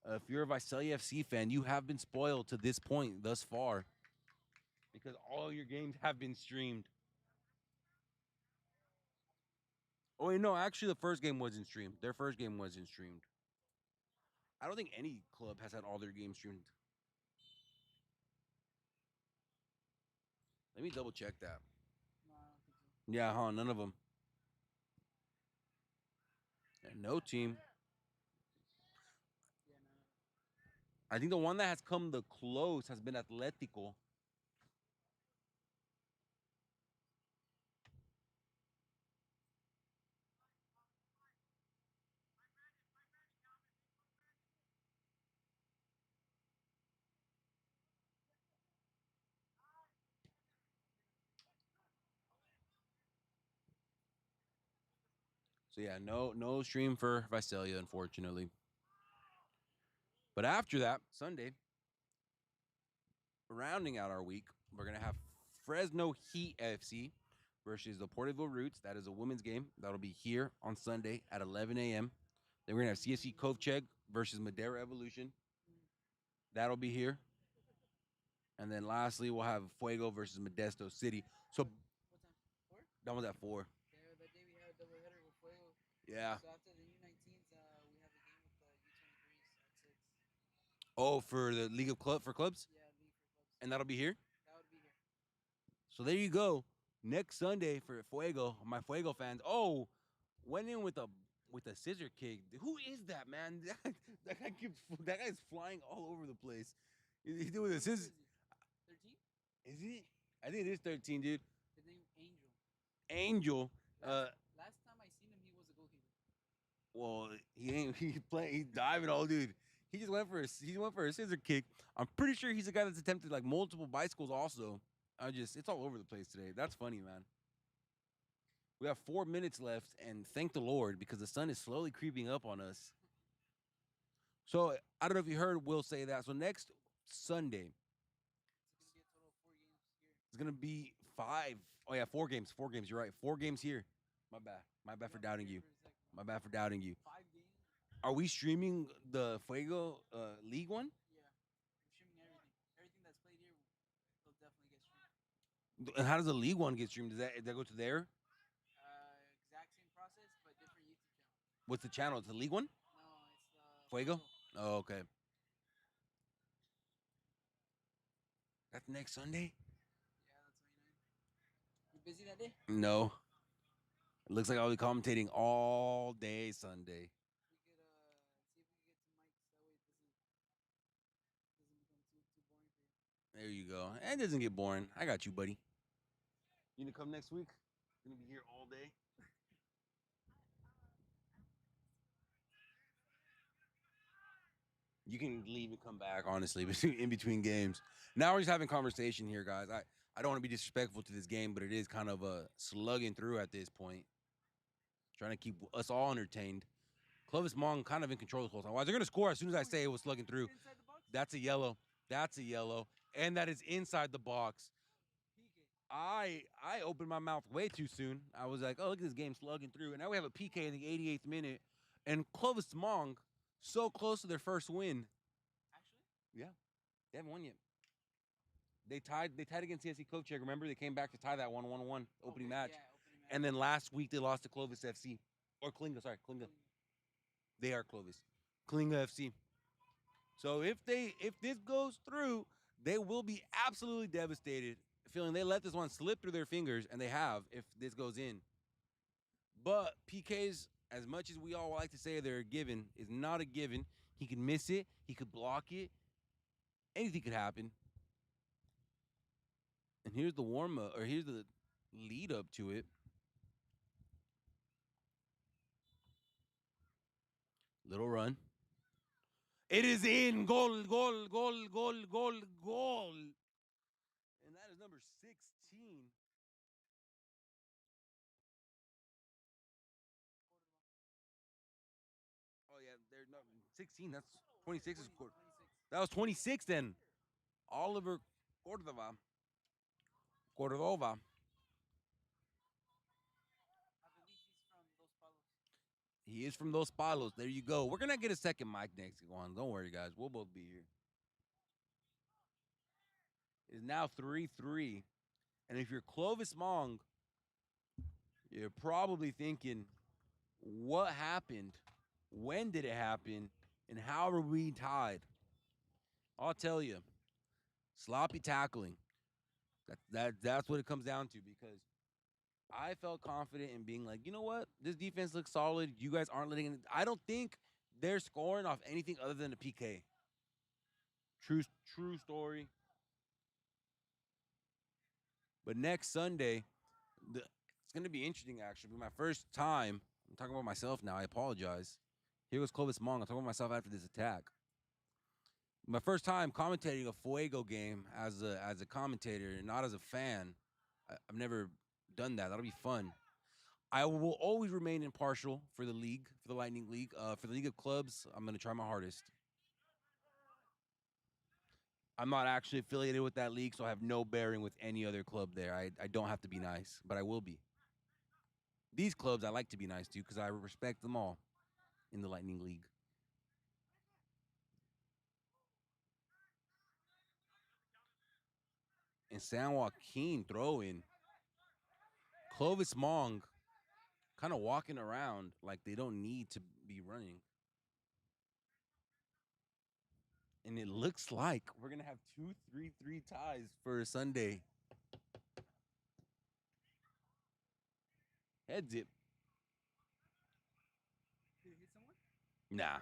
If you're a Visalia FC fan, you have been spoiled to this point thus far because all your games have been streamed. Oh, wait, no, actually, the first game wasn't streamed. Their first game wasn't streamed. I don't think any club has had all their games streamed. Let me double check that. No, I don't think so. Yeah, huh? None of them. Yeah, no team. Yeah, no. I think the one that has come the close has been Atletico. So yeah, no stream for Visalia, unfortunately. But after that, Sunday, rounding out our week, we're gonna have Fresno Heat FC versus the Porterville Roots. That is a women's game. That'll be here on Sunday at 11 a.m. Then we're gonna have CSC Kovcheg versus Madera Evolution. That'll be here. And then lastly, we'll have Fuego versus Modesto City. So What time? 4? that was at 4. Yeah, that day we had a double header with Fuego. Yeah. So after the U19s, we have a game with the U23s at 6. Oh, for the League of Clubs, Yeah, league for clubs. and that'll be here. That would be here. So there you go. Next Sunday for Fuego, my Fuego fans. Oh, went in with a scissor kick. Who is that man? That guy's flying all over the place. He did with a scissor. 13? Is he? I think it is 13, dude. His name Angel. Angel. Last time I seen him, he was a goalkeeper. Well, he ain't. He playing. He diving all, dude. He just went for a scissor kick. I'm pretty sure he's a guy that's attempted like multiple bicycles. Also, it's all over the place today. That's funny, man. We have 4 minutes left, and thank the Lord because the sun is slowly creeping up on us. So I don't know if you heard Will say that. So next Sunday, It's going to be a total of 4 games here. it's gonna be 5. Oh yeah, 4 games. 4 games. You're right. 4 games here. My bad. My bad for doubting you. My bad for doubting you. 5 games? Are we streaming the Fuego League one? Yeah. We're streaming everything. Everything that's played here will definitely get streamed. And how does the League one get streamed? Does that go to there? Exact same process, but different YouTube channel. What's the channel? It's the League one? No, it's the Fuego? Oh, okay. That's next Sunday? Yeah, that's 29. You busy that day? No. It looks like I'll be commentating all day Sunday. We could see if we could get some mics. That way it doesn't become too boring for you. There you go. It doesn't get boring. I got you, buddy. You gonna come next week? Gonna be here all day. You can leave and come back, honestly, in between games. Now we're just having conversation here, guys. I don't want to be disrespectful to this game, but it is kind of slugging through at this point. Trying to keep us all entertained. Clovis Hmong kind of in control of the whole time. Well, they're going to score as soon as I say it was slugging through. Inside the box? That's a yellow. That's a yellow. And that is inside the box. PK. I opened my mouth way too soon. I was like, oh, look at this game slugging through. And now we have a PK in the 88th minute. And Clovis Hmong, so close to their first win. Actually? They haven't won yet. They tied against CSC Kovcheg. Remember, they came back to tie that 1-1-1 opening match. Yeah, opening match. And then last week they lost to Clovis FC. Or Klinga, sorry, Klinga. They are Clovis. Klinga FC. So if this goes through, they will be absolutely devastated, feeling they let this one slip through their fingers, and they have if this goes in. But PKs, as much as we all like to say they're a given, is not a given. He could miss it. He could block it. Anything could happen. And here's the warm-up, or here's the lead-up to it. Little run. It is in. Goal, goal, goal, goal, goal, goal. And that is number 16. Oh, yeah, they're not 16. That's 26 is 26. that was 26 then. Oliver Cordova. Cordova. I believe he's from Dos Palos. He is from Los Palos. There you go. We're going to get a second mic next one. Don't worry, guys. We'll both be here. It's now 3-3. And if you're Clovis Hmong, you're probably thinking, what happened? When did it happen? And how are we tied? I'll tell you. Sloppy tackling. That's what it comes down to, because I felt confident in being like, you know what? This defense looks solid. You guys aren't letting it. I don't think they're scoring off anything other than a PK. True story. But next Sunday, it's going to be interesting, actually. My first time, I'm talking about myself now. I apologize. Here goes Clovis Hmong. I'm talking about myself after this attack. My first time commentating a Fuego game as a commentator, not as a fan. I've never done that. That'll be fun. I will always remain impartial for the league, for the Lightning League. For the League of Clubs, I'm going to try my hardest. I'm not actually affiliated with that league, so I have no bearing with any other club there. I don't have to be nice, but I will be. These clubs I like to be nice to because I respect them all in the Lightning League. And San Joaquin throwing. Clovis Hmong kind of walking around like they don't need to be running. And it looks like we're going to have 2-3-3 ties for Sunday. Head zip. Did it hit someone? Nah.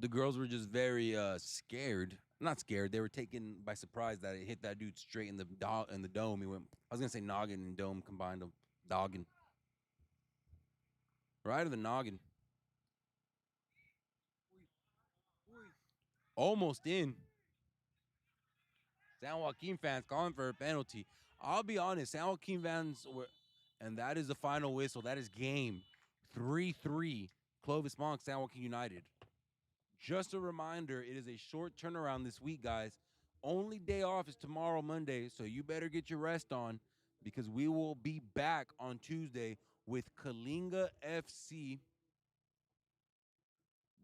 The girls were just very scared. Not scared. They were taken by surprise that it hit that dude straight in the dome. He went. I was gonna say noggin and dome combined them. Doggin. Right of the noggin. Uy. Almost in. San Joaquin fans calling for a penalty. I'll be honest. San Joaquin fans were, and that is the final whistle. That is game 3-3. Clovis Monk, San Joaquin United. Just a reminder, it is a short turnaround this week, guys. Only day off is tomorrow, Monday, so you better get your rest on because we will be back on Tuesday with Kalinga FC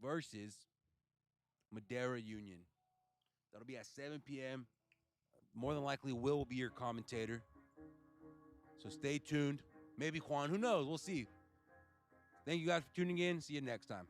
versus Madera Union. That'll be at 7 p.m. More than likely, Will be your commentator. So stay tuned. Maybe Juan, who knows? We'll see. Thank you guys for tuning in. See you next time.